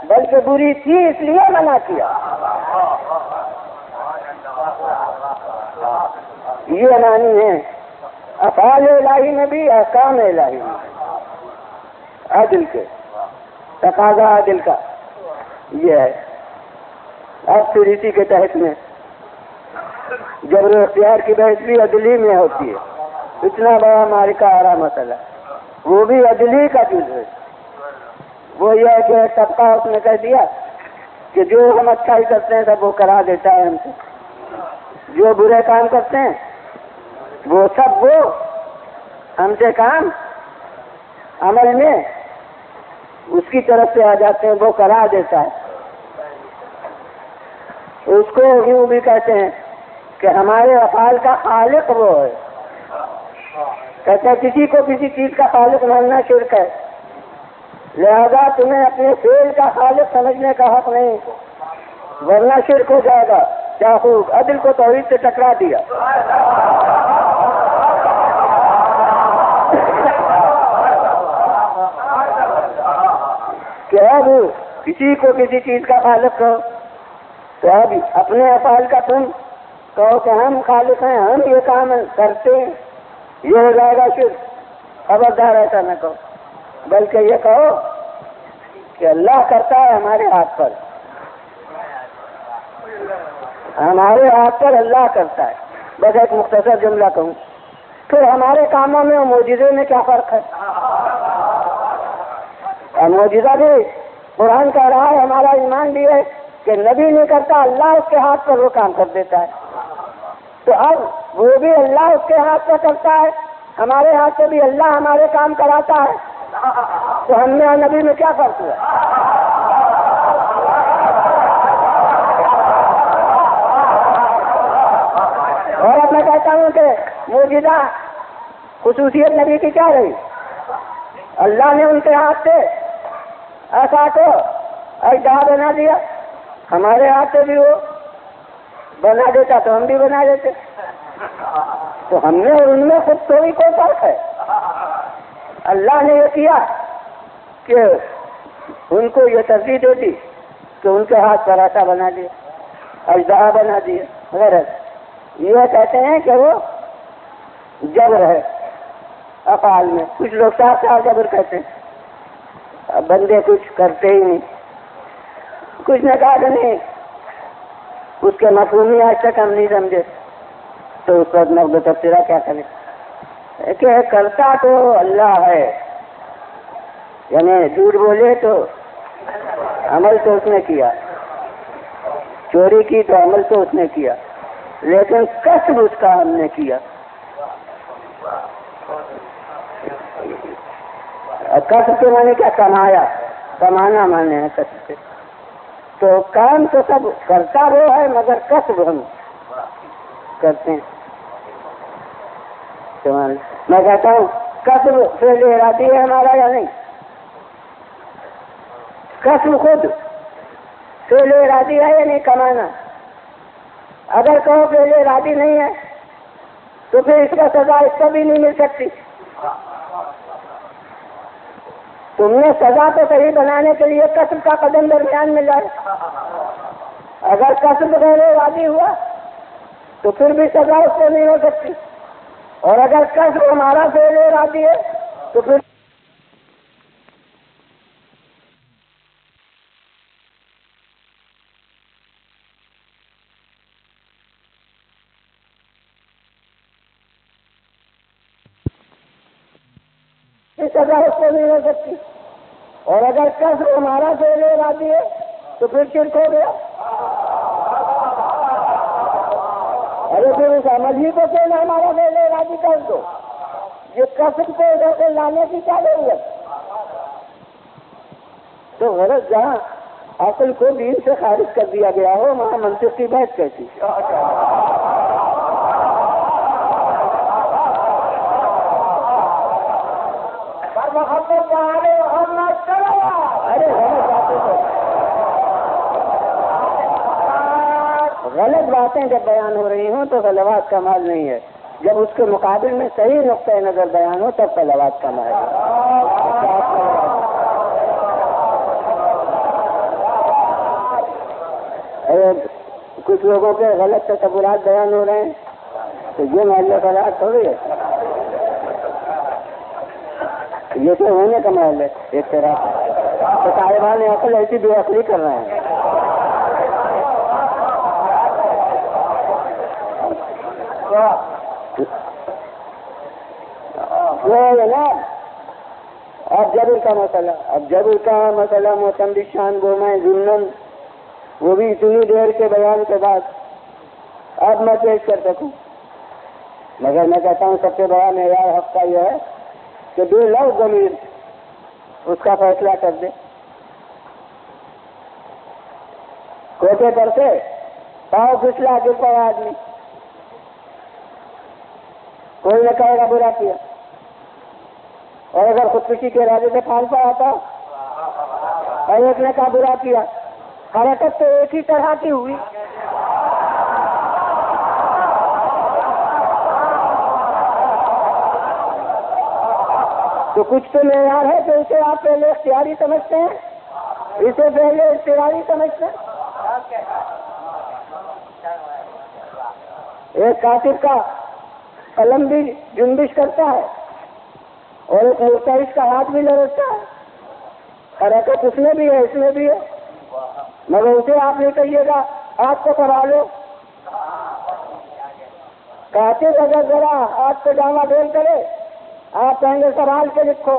بلکہ بری تھی اس لیے منع کیا. یہ معنی ہے افعال الہی میں بھی احکام الہی میں عدل کے تقاضا عدل کا یہ ہے. اب پھر اسی کے تحت میں جبر اختیار کی بحث بھی عدلی میں ہوتی ہے. اتنا بڑا مارکہ آ رہا مسئلہ وہ بھی عدلی کا جز ہے. وہ یہ ہے کہ طبقہ اس نے کہہ دیا کہ جو ہم اچھائی کرتے ہیں سب وہ کرا دیتا ہے ہم سے, جو برے کام کرتے ہیں وہ سب وہ ہم سے کام عمل میں اس کی طرف سے آ جاتے ہیں, وہ کرا دیتا ہے. اس کو یوں بھی کہتے ہیں کہ ہمارے افعال کا خالق وہ ہے. کہتے ہیں کسی کو کسی چیز کا خالق ماننا شرک ہے, لہذا تمہیں اپنے فعل کا خالق سمجھنے کا حق نہیں ورنہ شرک ہو جائے گا. کیا خوب عدل کو توحید سے ٹکرا دیا. کہ اب کسی کو کسی چیز کا خالق کہو تو اب اپنے افعال کا تم کہو کہ ہم خالق ہیں ہم یہ کام کرتے ہیں یہ ہو جائے گا شرک. خبردار ایسا نہ کہو بلکہ یہ کہو کہ اللہ کرتا ہے ہمارے ہاتھ پر, ہمارے ہاتھ پر اللہ کرتا ہے. بس ایک مختصر جملہ کہوں پھر ہمارے کاموں میں اور معجزے میں کیا فرق ہے. اور معجزہ بھی قرآن کہہ رہا ہے ہمارا ایمان بھی ہے کہ نبی نہیں کرتا اللہ اس کے ہاتھ پر وہ کام کر دیتا ہے. تو اب وہ بھی اللہ اس کے ہاتھ پر کرتا ہے ہمارے ہاتھ سے بھی اللہ ہمارے کام کراتا ہے تو ہم میں اور نبی میں کیا فرق ہوا. اور اب میں کہتا ہوں کہ معجزہ خصوصیت نبی کی کیا رہی. اللہ نے ان کے ہاتھ سے ایسا کو اجدہ بنا دیا, ہمارے ہاتھ سے بھی وہ بنا دیتا تو ہم بھی بنا دیتے. تو ہم نے اور ان میں خود کوئی فرق ہے. اللہ نے یہ کیا کہ ان کو یہ ترجیح دے دی کہ ان کے ہاتھ پر ایسا بنا دیا اجدہ بنا دیا غیر. یہ کہتے ہیں کہ وہ جبر ہے افعال میں. کچھ لوگ صاف صاف جبر کہتے ہیں. بندے کچھ کرتے ہی نہیں. کچھ نے کہا کہ نہیں اس کے مفہومی آج تک ہم نہیں سمجھے تو اس وقت نقد تبصرہ کیا کرے کہ کرتا تو اللہ ہے یعنی جھوٹ بولے تو عمل تو اس نے کیا، چوری کی تو عمل تو اس نے کیا، لیکن کسب اس کا ہم نے کیا۔ کسب کے معنی کیا؟ کمایا، کمانا معنی ہے کسب سے۔ تو کام تو سب کرتا وہ ہے مگر کسب ہم کرتے ہیں۔ میں کہتا ہوں کسب فعل ارادی ہے ہمارا یا نہیں؟ کسب خود فعل ارادی ہے یا نہیں کمانا؟ اگر کہو فعل ارادی نہیں ہے تو پھر اس کا سزا اس کو بھی نہیں مل سکتی۔ تم نے سزا تو صحیح بنانے کے لیے کسب کا قدم درمیان میں لائے۔ اگر کسب غیر ارادی ہوا تو پھر بھی سزا اس کو نہیں ہو سکتی، اور اگر کسب ہمارا فعل ارادی ہے تو پھر سزا اس کو نہیں ہو سکتی، اور اگر کسب ہمارا فعل ارادی ہے تو پھر شرک ہو گیا۔ ارے پھر اس عمل ہی کو کہنا ہمارا فعل ارادی کر دو، یہ کسب کو ادھر سے لانے کی کیا ضرورت؟ تو غلط جہاں عقل کو دین سے خارج کر دیا گیا ہو وہاں منطق کی بحث کیسی؟ غلط باتیں جب بیان ہو رہی ہوں تو غلوات کا مال نہیں ہے، جب اس کے مقابل میں صحیح نقطۂ نظر بیان ہو تب غلوات کا مال ہے۔ کچھ لوگوں کے غلط تصورات بیان ہو رہے ہیں تو یہ محل غلط تھوڑی ہے، یہ تو ہونے کا محل ہے ایک طرح تو طالبان عقل ایسی بے عقلی کر رہے ہیں۔ اب جبر کا مسئلہ موسم شان گومائے ضمن وہ بھی اتنی دیر کے بیان کے بعد اب میں پیش کر سکوں، مگر میں کہتا ہوں سب سے بڑا معیار حق کا یہ ہے کہ بے لفظ ضمیر اس کا فیصلہ کر دے۔ کوٹے پر سے پاؤں پھسلا گر پڑا آدمی، کوئی نہ کہے گا برا کیا، اور اگر خودکشی کے ارادے سے پھانس پڑا تھا اور ایک نے کہا برا کیا، حرکت تو ایک ہی طرح کی ہوئی۔ تو کچھ تو معیار ہے کہ اسے آپ پہلے اختیاری سمجھتے ہیں، اسے پہلے اختیاری سمجھتے ہیں۔ ایک کاتب کا قلم بھی جنبش کرتا ہے اور ایک مرتعش کا ہاتھ بھی لرزتا ہے، حرکت اس میں بھی ہے اس میں بھی ہے، مگر اسے آپ نہیں کہیے گا ہاتھ کو کرا لو۔ کاتب اگر ذرا ہاتھ پہ ڈاما ڈول کرے آپ کہیں گے سوال کے لکھو،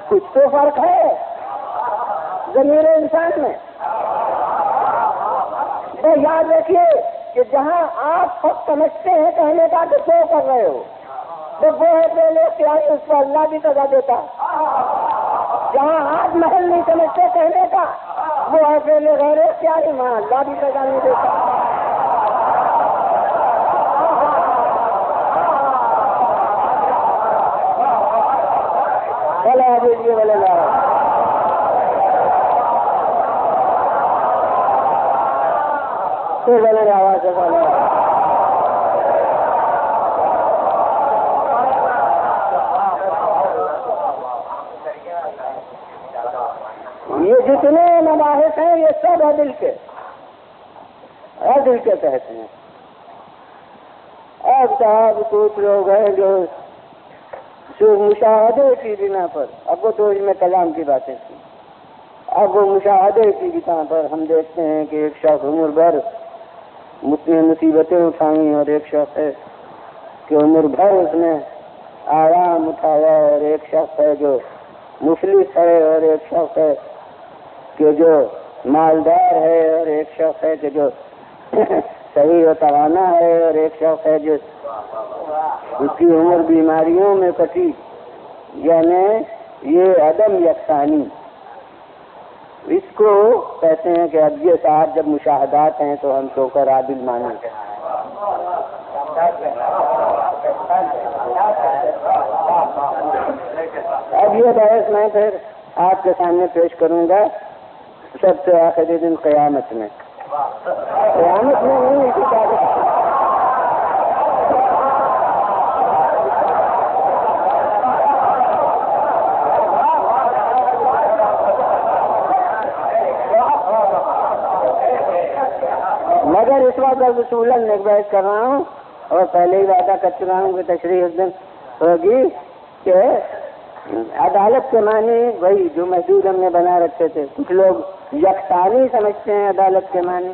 کچھ تو فرق ہے ضمیر انسان میں۔ تو یاد رکھیے کہ جہاں آپ خود سمجھتے ہیں کہنے کا کہ تو کر رہے ہو تو وہ ہے پہلے اختیاری، اس کو اللہ بھی سزا دیتا۔ جہاں آپ محل نہیں سمجھتے کہنے کا وہ ہے پہلے غیر اختیاری، وہاں اللہ بھی سزا نہیں دیتا۔ یہ جتنے مباحث ہیں یہ سب عدل کے تحت ہیں۔ اب صاحب کچھ لوگ ہیں جو مشاہدے کی بنا پر، اب وہ تو اس میں کلام کی باتیں تھی، اب وہ مشاہدے کی بنا پر ہم دیکھتے ہیں کہ ایک شخص عمر بھر مصیبتیں اٹھائیں اور ایک شخص ہے کہ عمر بھر اس نے آرام اٹھایا، اور ایک شخص ہے جو مفلس ہے، اور ایک شخص ہے کہ جو مالدار ہے اور ایک شخص ہے کہ جو صحیح و توانا ہے اور ایک شخص ہے جو اس کی عمر بیماریوں میں کٹی، یعنی یہ عدم یکسانی، اس کو کہتے ہیں کہ اب یہ صاحب جب مشاہدات ہیں تو ہم تو کر عادل مانیں۔ اب یہ بحث میں پھر آپ کے سامنے پیش کروں گا سب سے آخری دن قیامت میں نہیں اسی بات مگر اس وقت اصولاً ایک بحث کر رہا ہوں اور پہلے ہی وعدہ کر چکا ہوں کہ تشریح اس دن ہوگی کہ عدالت کے معنی وہی جو محدود ہم نے بنا رکھے تھے۔ کچھ لوگ یکسانی سمجھتے ہیں عدالت کے معنی،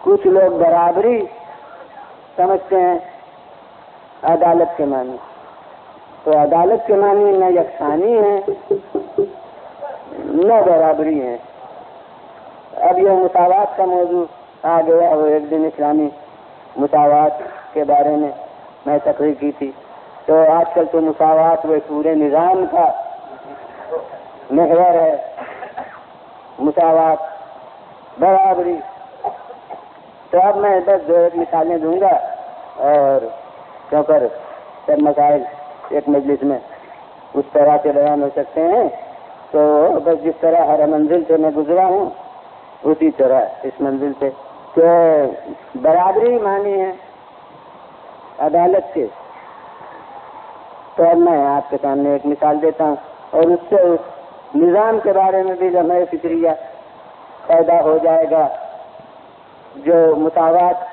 کچھ لوگ برابری سمجھتے ہیں عدالت کے معنی۔ تو عدالت کے معنی نہ یکسانی ہے نہ برابری ہے۔ اب یہ مساوات کا موضوع آ گیا، وہ ایک دن اسلامی مساوات کے بارے میں تقریر کی تھی، تو آج کل تو مساوات وہ پورے نظام کا محور ہے، مساوات برابری۔ تو اب میں بس دو ایک مثالیں دوں گا، اور کیونکہ سب مسائل ایک مجلس میں اس طرح سے بیان ہو سکتے ہیں، تو بس جس طرح ہر منزل سے میں گزرا ہوں اسی طرح اس منزل سے کہ برابری معنی ہے عدالت کے۔ تو اب میں آپ کے سامنے ایک مثال دیتا ہوں، اور اس سے اس نظام کے بارے میں بھی لمحہ فکریہ پیدا ہو جائے گا جو مساوات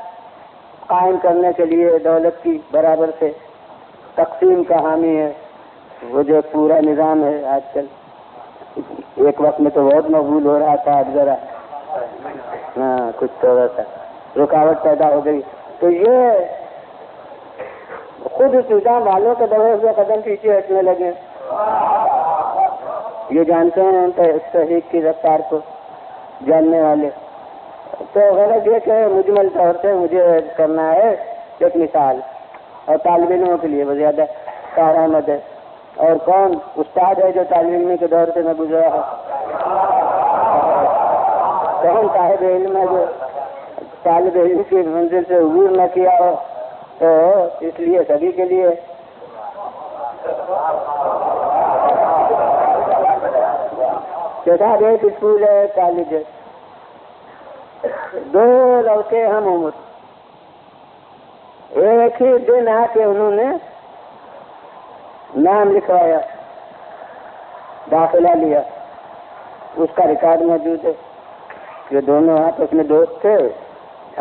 قائم کرنے کے لیے دولت کی برابر سے تقسیم کا حامی ہے۔ وہ جو پورا نظام ہے آج کل، ایک وقت میں تو بہت مقبول ہو رہا تھا، اب ذرا کچھ تھوڑا سا رکاوٹ پیدا ہو گئی۔ تو یہ خود نظام والوں کے بڑھے ہوئے قدم پیچھے ہٹنے لگے، یہ جانتے ہیں تحریک کی رفتار کو جاننے والے۔ تو غلط یہ کہ مجمل طور سے مجھے کرنا ہے ایک مثال، اور طالب علموں کے لیے وہ زیادہ کارآمد ہے۔ اور کون استاد ہے جو طالب علم کے دور سے میں گزرا ہے؟ کون صاحب علم ہے جو طالب علم کی منزل سے عبور نہ کیا ہو؟ تو اس لیے سبھی کے لیے صاحب ایک اسکول ہے، کالج ہے، دو لڑکے ہم عمر ایک ہی دن آ کے انہوں نے نام لکھوایا، داخلہ لیا، اس کا ریکارڈ موجود ہے کہ دونوں آپس میں دوست تھے،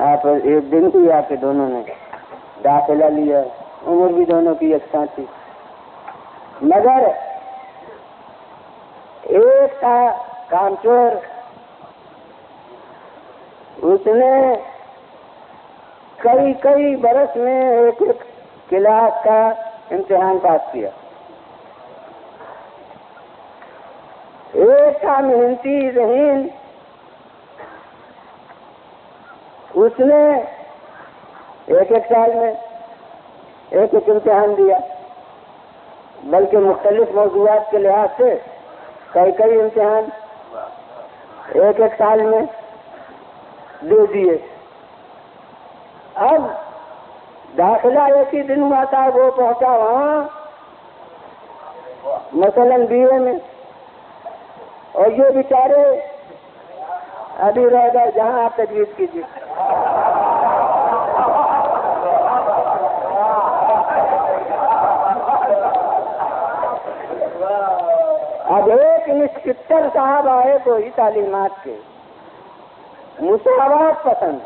آپ ایک دن کی آ کے دونوں نے داخلہ لیا، عمر بھی دونوں کی یکساں تھی، مگر ایک کا کامچور، اس نے کئی برس میں ایک کلاس کا امتحان پاس کیا، ایک کا محنتی ذہین، اس نے ایک سال میں ایک امتحان دیا، بلکہ مختلف موضوعات کے لحاظ سے کئی امتحان ایک سال میں دے دیے۔ اب داخلہ ایک ہی دن ہوا تھا، وہ پہنچا وہاں مثلاً BA میں، اور یہ بیچارے ابھی رہ گئے جہاں آپ تجویز کیجیے۔ اب ایک انسپکٹر صاحب آئے کوئی تعلیمات کے مساوات پسند،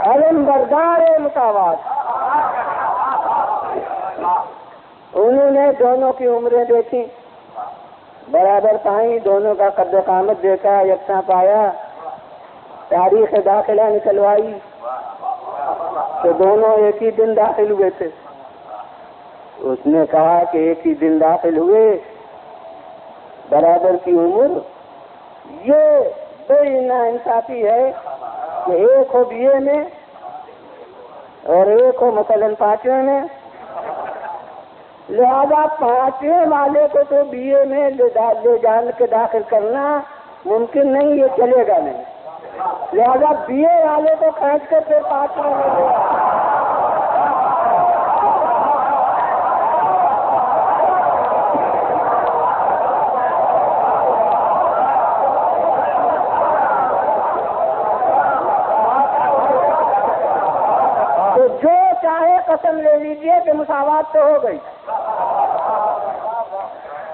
علمبردار مساوات، انہوں نے دونوں کی عمریں دیکھی، برابر پائیں، دونوں کا قد و قامت دیکھا، یکساں پایا، تاریخ داخلہ نکلوائی تو دونوں ایک ہی دن داخل ہوئے تھے، اس نے کہا کہ ایک ہی دن داخل ہوئے، برابر کی عمر، یہ بڑی ناانصافی ہے کہ ایک ہو BA میں اور ایک ہو مثلاً 5ویں میں، لہذا 5ویں والے کو تو BA میں لے جان کے داخل کرنا ممکن نہیں، یہ چلے گا نہیں، لہذا BA والے کو کھینچ کے پھر 5ویں میں لے قسم لے لیجئے کہ مساوات تو ہو گئی،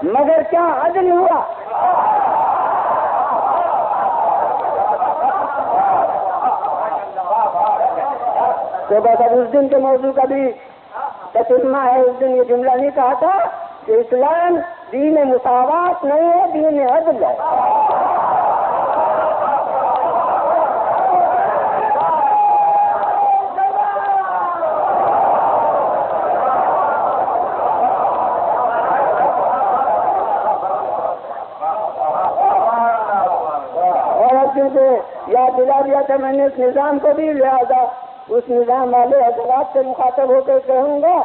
مگر کیا عدل ہوا؟ تو بس اب اس دن کے موضوع کا بھی تتمہ ہے، اس دن یہ جملہ نہیں کہا تھا کہ اسلام دین مساوات نہیں ہے، دین عدل ہے۔ یاد دلا دیا تھا میں نے اس نظام کو بھی، لہذا اس نظام والے حضرات سے مخاطب ہو کر کہوں گا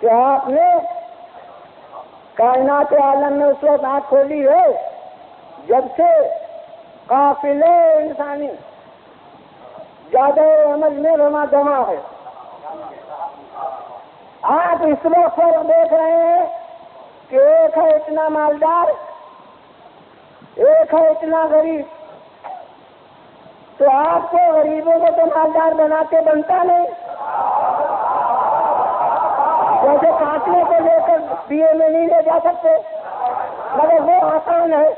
کہ آپ نے کائنات عالم میں اس وقت آنکھ کھولی ہے جب سے قافلے انسانی زیادہ عمل میں رما دما ہے۔ آپ اس وقت فرق دیکھ رہے ہیں کہ ایک ہے اتنا مالدار، ایک ہے اتنا غریب، تو آپ کو غریبوں کو تو مالدار بناتے بنتا نہیں، جیسے قافلے کو لے کر BA میں نہیں لے جا سکتے، مگر وہ آسان ہے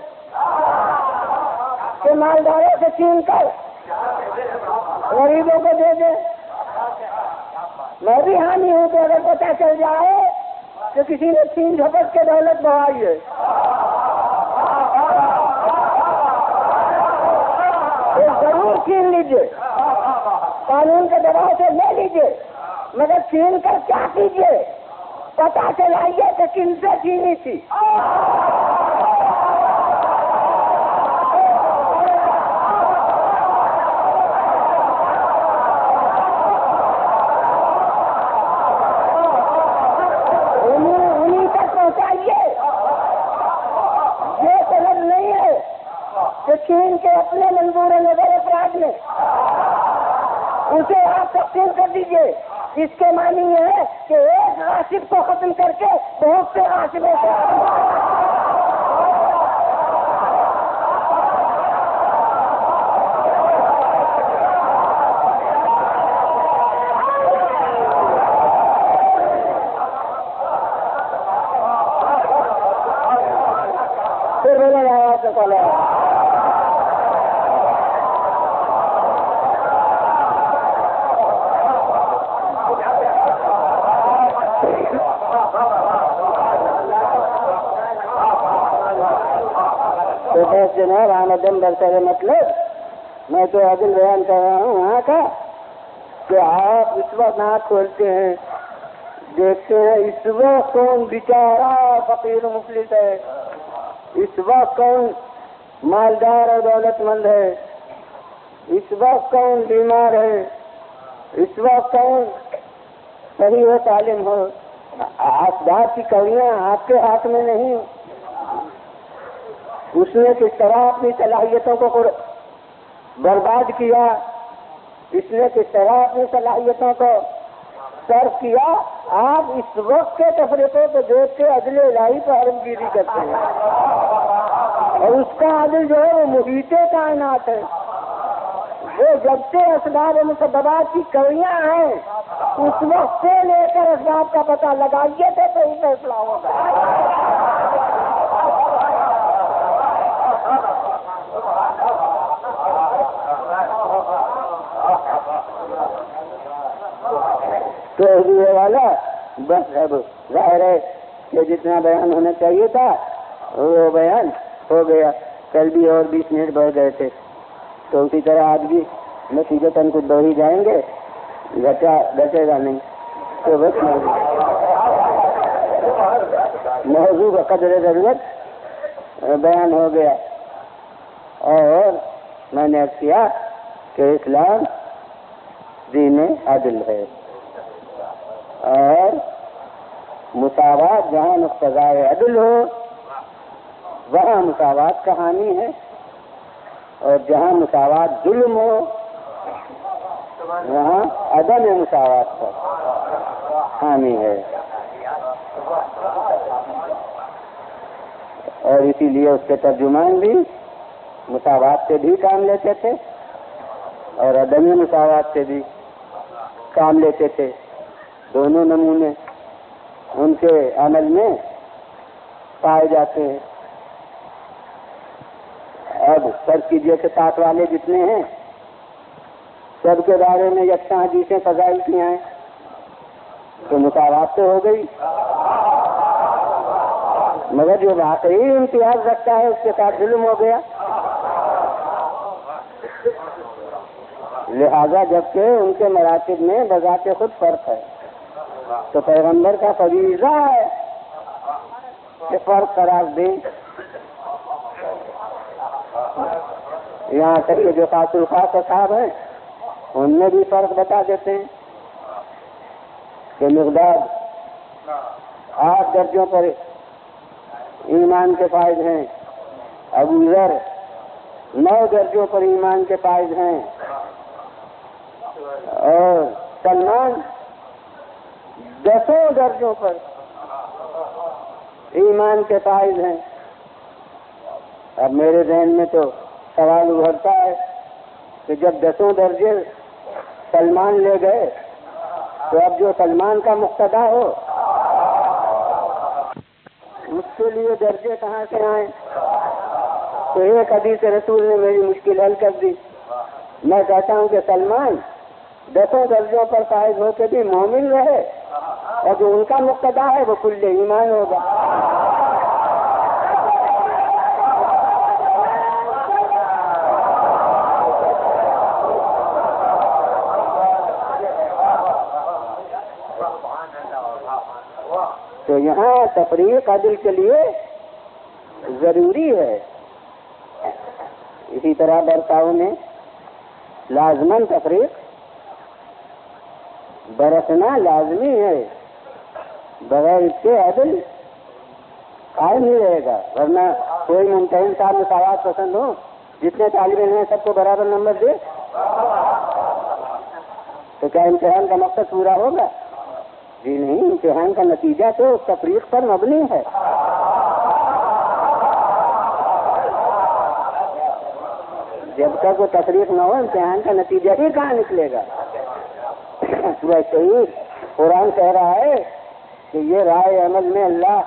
کہ مالداروں سے چھین کر غریبوں کو دے دیں۔ میں بھی حامی ہوں کہ اگر پتہ چل جائے کہ کسی نے چھین جھپٹ کے دولت بڑھائی ہے ضرور چھین لیجیے، قانون کے دباؤ سے لے لیجیے، مگر چھین کر کیا کیجیے؟ پتہ چلائیے کہ کن سے چھینی تھی۔ انہیں تک پہنچائیے۔ یہ سبب نہیں ہے کہ چھین کے اپنے منظور نظر افراد میں اسے آپ تقسیم کر دیجیے۔ اس کے معنی یہ ہے کہ ایک غاصب کو ختم کر کے بہت سے غاصبوں کو پھر بولے گا آپ کو جناب آمدن برسر مطلب میں تو عدل بیان کر رہا ہوں وہاں کا کہ آپ اس وقت آنکھ کھولتے ہیں، دیکھتے ہیں اس وقت کون بیچارہ فقیر و مفلس ہے، اس وقت کون مالدار اور دولت مند ہے، اس وقت کون بیمار ہے، اس وقت کون صحیح و تعلیم ہو۔ اسباب کی کڑیاں آپ کے ہاتھ میں نہیں، اس نے کس طرح اپنی صلاحیتوں کو برباد کیا، اس نے کس طرح اپنی صلاحیتوں کو صرف کیا۔ آپ اس وقت کے تفریقوں کو دیکھ کے عدل الہی پر حرمگیری کرتے ہیں، اور اس کا عدل جو ہے وہ محیط کائنات ہے، وہ جب سے اسباب و مسببات کی کڑیاں ہیں اس وقت سے لے کر اسباب کا پتہ لگائیے تو صحیح فیصلہ ہوگا۔ تو یہ والا بس اب ظاہر ہے کہ جتنا بیان ہونا چاہیے تھا وہ بیان ہو گیا۔ کل بھی اور 20 منٹ بڑھ گئے تھے، تو اسی طرح آج بھی نتیجتاً کچھ بڑھ ہی جائیں گے، گھٹے گا نہیں تو بس موضوع کا قدر ضرورت بیان ہو گیا، اور میں نے عرض کیا کہ اسلام دین عدل ہے، اور مساوات جہاں مقتضائے عدل ہو وہاں مساوات کا حامی ہے، اور جہاں مساوات ظلم ہو وہاں عدم مساوات کا حامی ہے۔ اور اسی لیے اس کے ترجمان بھی مساوات سے بھی کام لیتے تھے اور عدم مساوات سے بھی کام لیتے تھے۔ دونوں نمونے ان کے عمل میں پائے جاتے ہیں۔ اب فرض کیجیے کہ ساتھ والے جتنے ہیں سب کے بارے میں یکساں حدیثیں فضائل کی ہیں تو مساوات تو ہو گئی، مگر جو واقعی امتیاز رکھتا ہے اس کے ساتھ ظلم ہو گیا۔ لہذا جبکہ ان کے مراتب میں بذات خود فرق ہے تو پیغمبر کا فریضہ ہے کہ فرق قرار دیں۔ یہاں تک کہ جو خاص الخاص اصحاب ہیں ان میں بھی فرق بتا دیتے ہیں کہ مقداد 8 درجوں پر ایمان کے فائز ہیں، ابو ذر 9 درجوں پر ایمان کے فائز ہیں، اور سلمان 10 درجوں پر ایمان کے فائز ہیں۔ اب میرے ذہن میں تو سوال ابھرتا ہے کہ جب 10 درجے سلمان لے گئے تو اب جو سلمان کا مقتدا ہو اس کے لیے درجے کہاں سے آئیں؟ تو ایک حدیث رسول نے میری مشکل حل کر دی۔ میں کہتا ہوں کہ سلمان 10 درجوں پر فائز ہو کے بھی مومن رہے اور جو ان کا مقتدا ہے وہ کل ایمان ہوگا۔ تو یہاں تفریق عدل کے لیے ضروری ہے۔ اسی طرح برتاؤ میں لازماً تفریق برتنا لازمی ہے، بغیر اس کے عدل قائم نہیں رہے گا۔ ورنہ کوئی ممتحن صاحب مساوات پسند ہو، جتنے طالب علم ہیں سب کو برابر نمبر دے تو کیا امتحان کا مقصد پورا ہوگا؟ جی نہیں، امتحان کا نتیجہ تو تفریق پر مبنی ہے۔ جب تک وہ تفریق نہ ہو امتحان کا نتیجہ ہی کہاں نکلے گا؟ ویسے ہی قرآن کہہ رہا ہے کہ یہ رائے عمل میں اللہ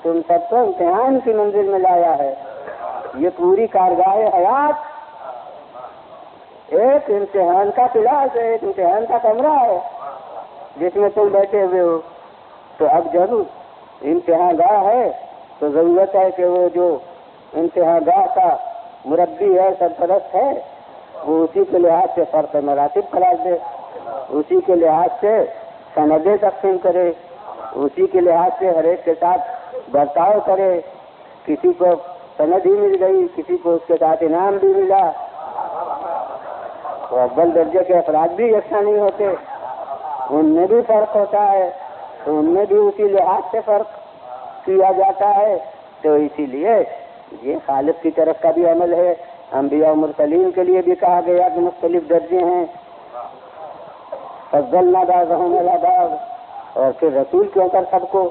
تم سب کو امتحان کی منزل میں لایا ہے۔ یہ پوری کارگاہ حیات ایک امتحان کا کلاس ہے، ایک امتحان کا کمرہ ہے جس میں تم بیٹھے ہوئے ہو۔ تو اب جب امتحان گاہ ہے تو ضرورت ہے کہ وہ جو امتحان گاہ کا مربی ہے، سرپرست ہے، وہ اسی کے لحاظ سے فرق مراتب قرار دے، اسی کے لحاظ سے سندیں تقسیم کرے، اسی کے لحاظ سے ہر ایک کے ساتھ برتاؤ کرے۔ کسی کو سند ہی مل گئی، کسی کو اس کے ساتھ انعام بھی ملا، تو اول درجے کے افراد بھی یکساں نہیں ہوتے، ان میں بھی فرق ہوتا ہے، تو ان میں بھی اسی لحاظ سے فرق کیا جاتا ہے۔ تو اسی لیے یہ خالق کی طرف کا بھی عمل ہے۔ انبیاء و مرسلین کے لیے بھی کہا گیا کہ مختلف درجے ہیں، فضلنا بعضهم علی بعض، اور پھر رسول کیوں کر سب کو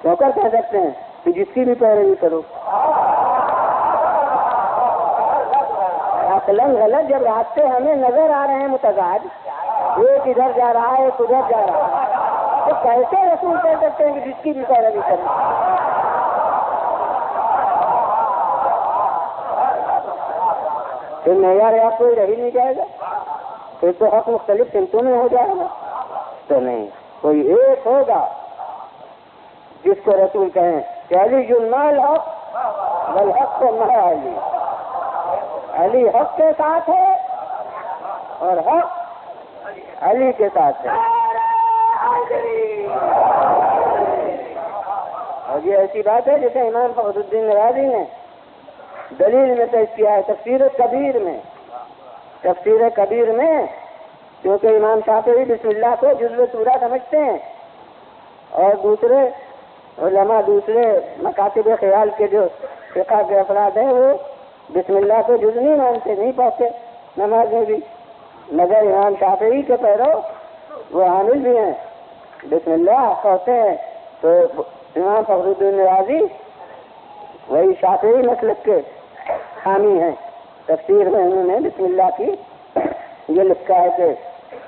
کیوں کر کہہ سکتے ہیں کہ جس کی بھی پیروی کرو۔ عقلاً غلط جب راستے ہمیں نظر آ رہے ہیں متضاد، ایک ادھر جا رہا ہے ایک ادھر جا رہا ہے، تو کیسے رسول کہہ سکتے ہیں کہ جس کی بھی پیروی کرو؟ پھر معیار آپ کوئی رہ ہی نہیں جائے گا، پھر تو حق مختلف سمتوں میں ہو جائے گا۔ تو نہیں، کوئی ایک ہوگا جس کو رسول کہیں کہ علی جنمال حق والحق مع علی، علی حق کے ساتھ ہے اور حق علی کے ساتھ ہے۔ اور یہ ایسی بات ہے جسے امام فخر الدین رازی نے دلیل میں پیش کیا ہے تفسیر کبیر میں کیونکہ امام شافعی بسم اللہ کو جزو سورہ سمجھتے ہیں اور دوسرے علماء دوسرے مکاتب خیال کے جو فقہ کے افراد ہیں وہ بسم اللہ کو جز نہیں مانتے، نہیں پڑھتے نماز میں بھی، مگر امام شافعی کے پیرو وہ حامل بھی ہیں، بسم اللہ پڑھتے ہیں۔ تو امام فخر الدین رازی وہی شافعی مسلک کے حامی ہیں، تفسیر میں انہوں نے بسم اللہ کی یہ لکھا ہے کہ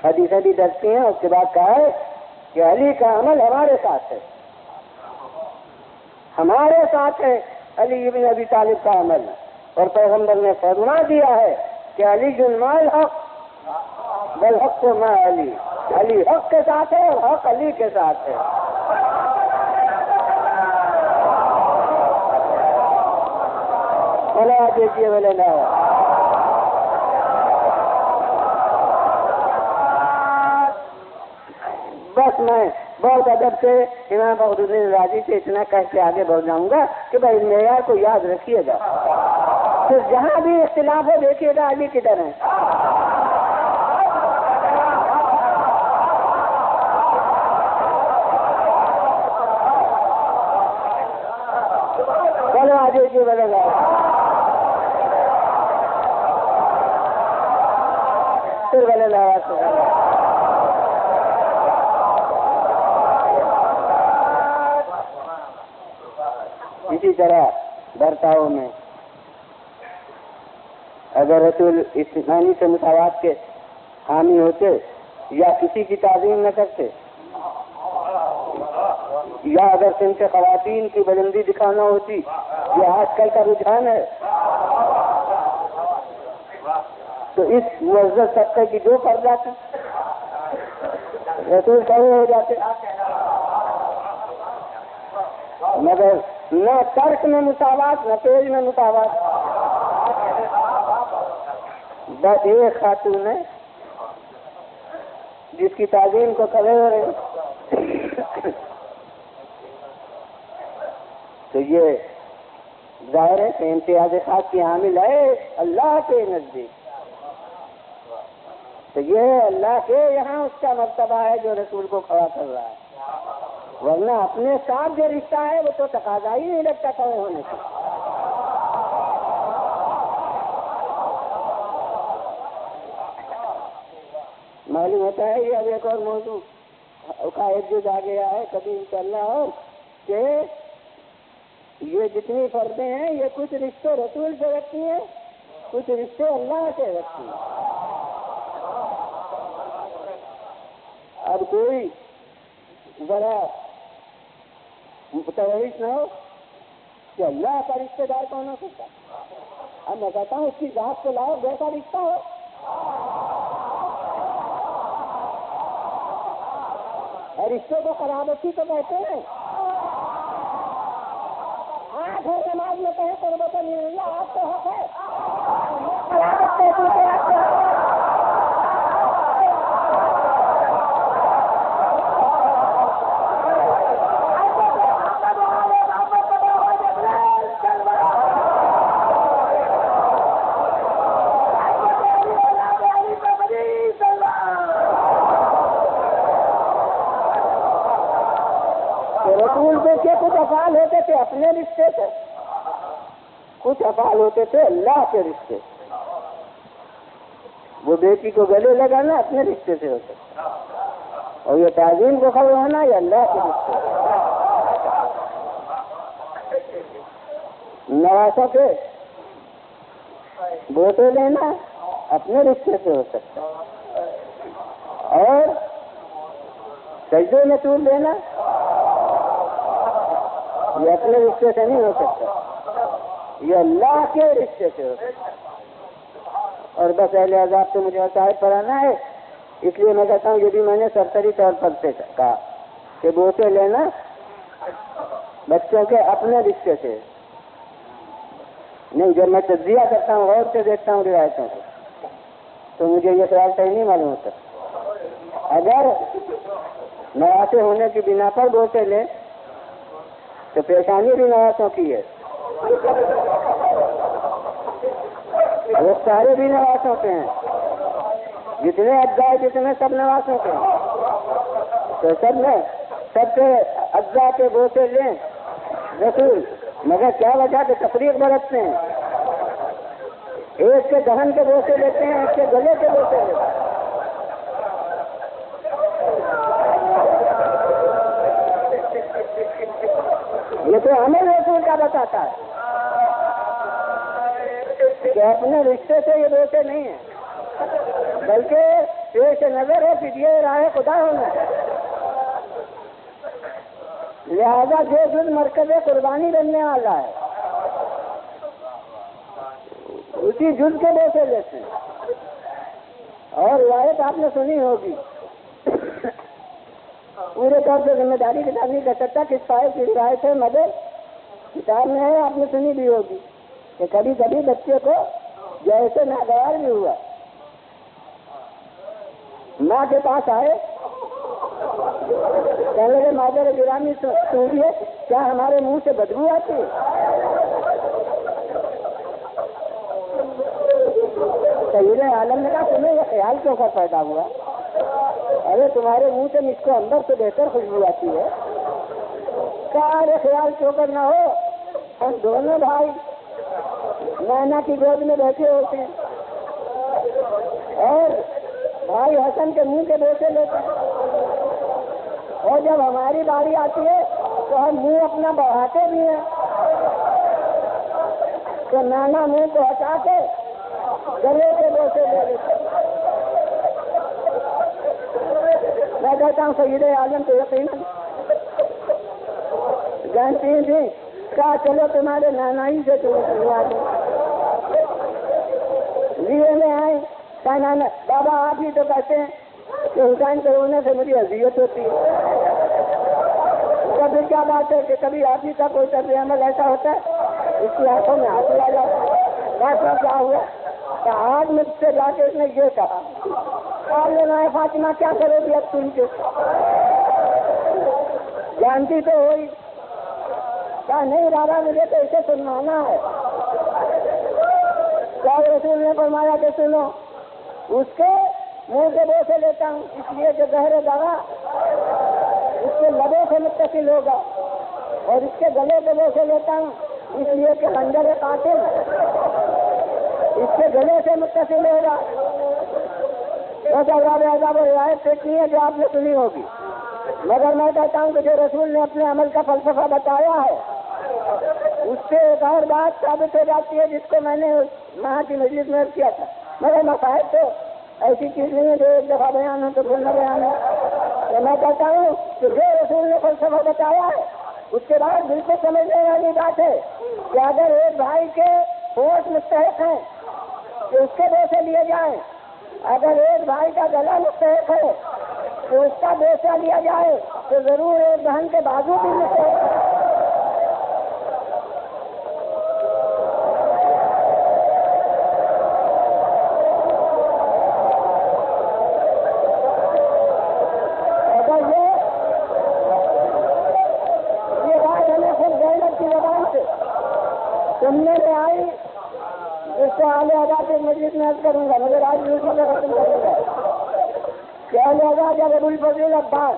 حدیثیں بھی درج کی ہیں، اس کے بعد کہا ہے کہ علی کا عمل ہمارے ساتھ ہے، ہمارے ساتھ ہے علی ابن ابی طالب کا عمل، اور پیغمبر نے فرما دیا ہے کہ علی جنمال حق بل حق ما علی، علی حق کے ساتھ ہے اور حق علی کے ساتھ ہے۔ بلا دیجیے بولے نا بس میں بہت ادب سے امام فخر الدین رازی سے اتنا کہہ کے آگے بڑھ جاؤں گا کہ بھائی معیار کو یاد رکھیے گا، پھر جہاں بھی اختلاف ہے دیکھیے گا علی کدھر ہے۔ چلو آ جائیے بولے گا پھر بولے گا اسی طرح برتاؤ میں اگر رسول اسلامی سے مساوات کے حامی ہوتے یا کسی کی تعظیم نہ کرتے یا اگر صنف خواتین کی بلندی دکھانا ہوتی یہ آج کل کا رجحان ہے تو اس معزز طبقے کی جو پڑ جاتی رسول کہے ہو جاتے، مگر نہ ترک میں مساوات نہ پیج میں مساوات، بس ایک خاتون ہے جس کی تعظیم کو کھڑے ہو رہے تو یہ ظاہر ہے کہ امتیاز خاص کی حامل ہے اللہ کے نزدیک، تو یہ اللہ کے یہاں اس کا مرتبہ ہے جو رسول کو کھڑا کر رہا ہے، ورنہ اپنے ساتھ جو رشتہ ہے وہ تو تقاضا ہی نہیں لگتا کھڑے ہونے کا۔ معلوم ہوتا ہے یہ اب ایک اور موضوع کا ایک جز آ گیا ہے کبھی انشاءاللہ ہو کہ یہ جتنی فردیں ہیں یہ کچھ رشتے رسول سے رکھتی ہیں، کچھ رشتے اللہ سے رکھتی ہیں۔ اب کوئی ذرا متوحش نہ ہو کہ اللہ کا رشتے دار کون ہو سکتا، اب میں کہتا ہوں اس کی ذات سے لاؤ جیسا رشتہ ہو، اور رشتے کو قرابتی تو کہتے ہیں، آٹھ ہے نماز میں کہیں قربت نہیں اللہ آپ تو حق ہے، قرابت کہتی ہے آپ کو کچھ افعال ہوتے تھے اپنے رشتے سے، کچھ افعال ہوتے تھے اللہ کے رشتے، وہ بیٹی کو گلے لگانا اپنے رشتے سے ہوتا اور یہ تعظیم کو کھڑا ہونا یہ اللہ کے رشتے سے، نواسوں کے بوٹے لینا اپنے رشتے سے ہو سکتا اور سجدے میں طول لینا یہ اپنے رشتے سے نہیں ہو سکتا، یہ اللہ کے رشتے سے ہو سکتا۔ اور بس اہل عذاب سے مجھے عقائد پڑھانا ہے، اس لیے میں کہتا ہوں یہ بھی میں نے سرسری طور پر سے کہا کہ بوتے لینا بچوں کے اپنے رشتے سے نہیں۔ جب میں تجزیہ کرتا ہوں غور سے دیکھتا ہوں روایتوں کو تو مجھے یہ خیال صحیح نہیں معلوم ہوتا۔ اگر نواسے ہونے کی بنا پر بوتے لے تو پیشانی بھی نواسوں کی ہے، وہ سارے بھی نواسوں کے ہیں، جتنے اجزاء جتنے سب نواسوں کے ہیں، تو سب کے اجزاء کے بوسے لیں رسول، مگر کیا وجہ کہ تفریق برتتے ہیں، ایک کے دہن کے بوسے لیتے ہیں، ایک کے گلے کے بوسے لیتے ہیں۔ یہ تو ہمیں رسول کا بتاتا ہے کہ اپنے رشتے سے یہ بوسے نہیں ہیں، بلکہ پیش نظر ہے کہ یہ راہ خدا ہونا ہے، لہذا جو جز مرکز قربانی بننے والا ہے اسی جز کے بوسے لیتے ہیں۔ اور روایت آپ نے سنی ہوگی، پورے طور سے ذمہ داری کتاب نہیں کر سکتا کس صاحب کی روایت ہے، مگر کتاب میں ہے، آپ نے سنی بھی ہوگی کہ کبھی کبھی بچے کو جیسے ناگوار بھی ہوا، ماں کے پاس آئے، کہنے لگے مادر گرامی سنیے کیا ہمارے منہ سے بدبو آتی ہے؟ سید عالم نے کہا تمہیں یہ خیال کیوں کا پیدا ہوا؟ ارے تمہارے منہ سے مجھ کو اندر سے بہتر خوشبو آتی ہے۔ کہا ارے خیال کیوں کرنا ہو، ہم دونوں بھائی نانا کی گود میں بیٹھے ہوتے ہیں اور بھائی حسن کے منہ کے بوسے لیتے ہیں، اور جب ہماری باری آتی ہے تو ہم منہ اپنا بڑھاتے بھی ہیں، تو نانا منہ کو ہٹا کے گلے کے بوسے لے لیتے۔ میں کہتا ہوں سید عالم تو یقیناً جانتی تھی، کہا چلو تمہارے نانا ہی سے تمہیں سنوا دیں۔ لیے میں آئے، کہا نانا بابا آپ ہی تو کہتے ہیں کہ حسین کے رونے سے مجھے اذیت ہوتی ہے، کبھی کیا بات ہے کہ کبھی آپ ہی کا کوئی طرز عمل ایسا ہوتا ہے اس کی آنکھوں میں ہاتھ لگا جاتا ہے؟ کیا ہوا؟ کہ آج مجھ سے جا کے اس نے یہ کہا، آپ لینا ہے فاطمہ کیا کرو گی اب سن کے؟ جانتی تو ہوئی، کہا نہیں بابا مجھے تو اسے سنوانا ہے۔ کیا رسول نے فرمایا کہ سنو، اس کے منہ سے بوسے لیتا ہوں اس لیے کہ زہر دوا اس کے لبوں سے متصل ہوگا، اور اس کے گلے سے بوسے لیتا ہوں اس لیے کہ خنجر قاتل اس کے گلے سے متصل ہوگا۔ بس عذاب و رعایت دیکھنی ہے جو آپ نے سنی ہوگی، مگر میں کہتا ہوں کہ جو رسول نے اپنے عمل کا فلسفہ بتایا ہے اس سے ایک اور بات ثابت ہو جاتی ہے جس کو میں نے وہاں کی مجلس میں کیا تھا، مگر مسائل تو ایسی چیز نہیں ہے جو ایک دفعہ بیان ہو تو پھر نہ بیان ہو۔ تو میں کہتا ہوں کہ جو رسول نے فلسفہ بتایا ہے اس کے بعد بالکل سمجھنے والی بات ہے کہ اگر ایک بھائی کے ہوش مستحق ہیں کہ اس کے بوسے لیے جائیں، اگر ایک بھائی کا گلا مستحق ہے تو اس کا بوسہ لیا جائے، تو ضرور ایک بہن کے بازو بھی مستحق ہے۔ اگر یہ بات ہمیں خود غیرت کی زبان سے سننے میں آئی، اس کو اعلی ادا کے مجلس میں عرض کروں گا، مگر آج دوسروں میں ختم کروں گا کہ اعلی ادا جب ابو الفضل عباس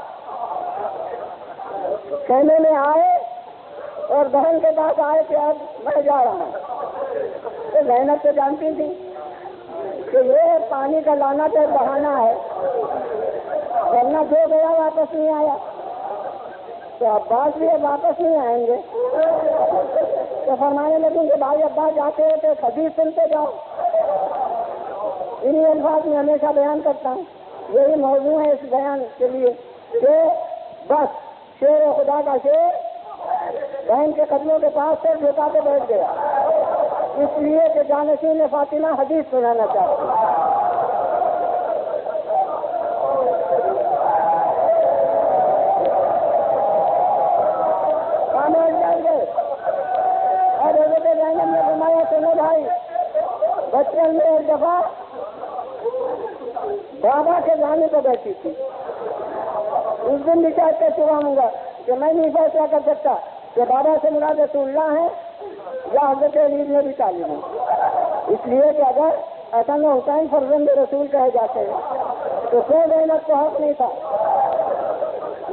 کہنے میں آئے اور بہن کے پاس آئے کہ اب میں جا رہا ہوں، تو زینب تو جانتی تھی کہ یہ پانی کا لانا تو بہانا ہے، ورنہ جو گیا واپس نہیں آیا، تو عباس بھی واپس نہیں آئیں گے، تو فرمانے لگیں کہ بھائی عباس جاتے ہیں تو حدیث سنتے جاؤ۔ انہی الفاظ میں ہمیشہ بیان کرتا ہوں، یہی موضوع ہے اس بیان کے لیے کہ بس شیر خدا کا شیر بہن کے قدموں کے پاس سے جھکا کے بیٹھ گیا، اس لیے کہ جانشین فاطمہ حدیث سنانا چاہتی ہے۔ اور حضرت زینب نے فرمایا سنو بھائی، بچپن میں ایک دفعہ بابا کے جانے کو بیٹھی تھی، اس دن بھی چاہتے چاہوں گا کہ میں نہیں فیصلہ کر سکتا کہ بابا سے مراد رسول اللہ ہے یا حضرت علی بن ابی طالب ہے. اس لیے کہ اگر حسن و حسین فرزند رسول کہے جاتے ہیں تو کوئی محنت کو حق نہیں تھا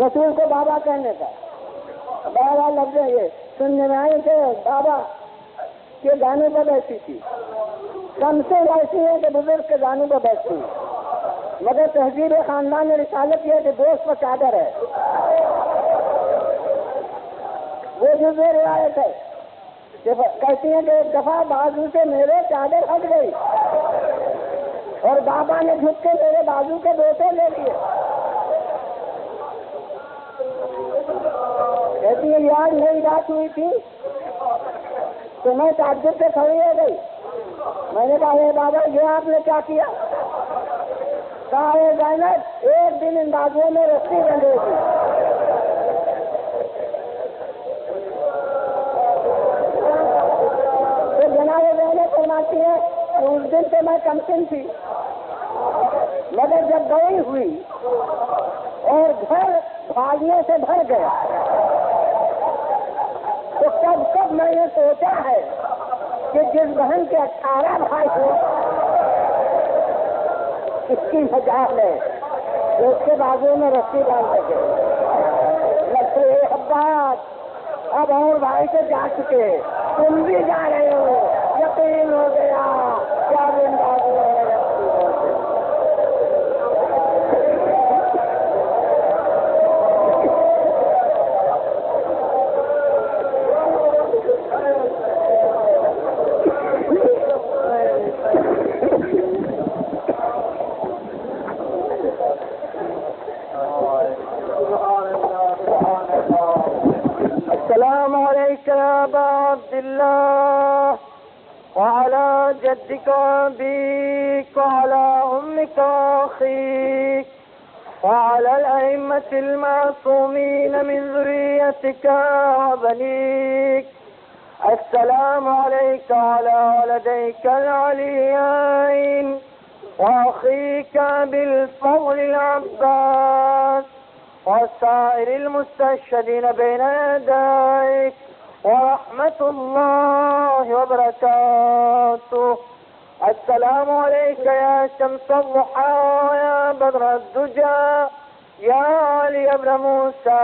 رسول کو بابا کہنے کا. بہرحال لفظ یہ سننے میں آئے کہ بابا کے گانے پر بیٹھی تھی. کم سے ایسی ہے کہ بزرگ کے گانوں پر بیٹھتی ہے، مگر تہذیب خاندان رسالت یہ کہ دوست پر چادر ہے. وہ جو روایت ہے کہ کہتی ہیں کہ ایک دفعہ بازو سے میرے چادر ہٹ گئی اور بابا نے جھک کے میرے بازو کے دوسے لے لیے. کہتی ہے یار میری رات ہوئی تھی تو میں چادر سے کھڑی ہو گئی. میں نے کہا اے بابا یہ آپ نے کیا کیا؟ کہا اے زینب ایک دن ان بازوؤں میں رسی بندھے تھی. تو جناب زینب فرماتی ہے کہ اس دن سے میں کمسن تھی، مگر جب گئی ہوئی اور گھر بھاگنے سے بھر گیا تو کب میں نے سوچا ہے کہ جس بہن کے 18 بھائی ہو اس کی مجال ہے جو اس کے بازو میں رسی ڈال سکے. لگتے عباس اب اور بھائی سے جا چکے، تم بھی جا رہے ہو، یقین ہو گیا کیا دن بازو میں رسی ڈال. السلام علیکم ابا عبداللہ وعلى جدك وابيك وعلى امك واخيك وعلى الائمة المعصومين من ذريتك وبنيك. السلام عليك وعلى ولديك العليين واخيك بالفضل العباس وسائر المستشهدين بين يديك ورحمة الله وبركاته. السلام عليك يا شمس الضحى يا بدر الدجى يا علي بن موسى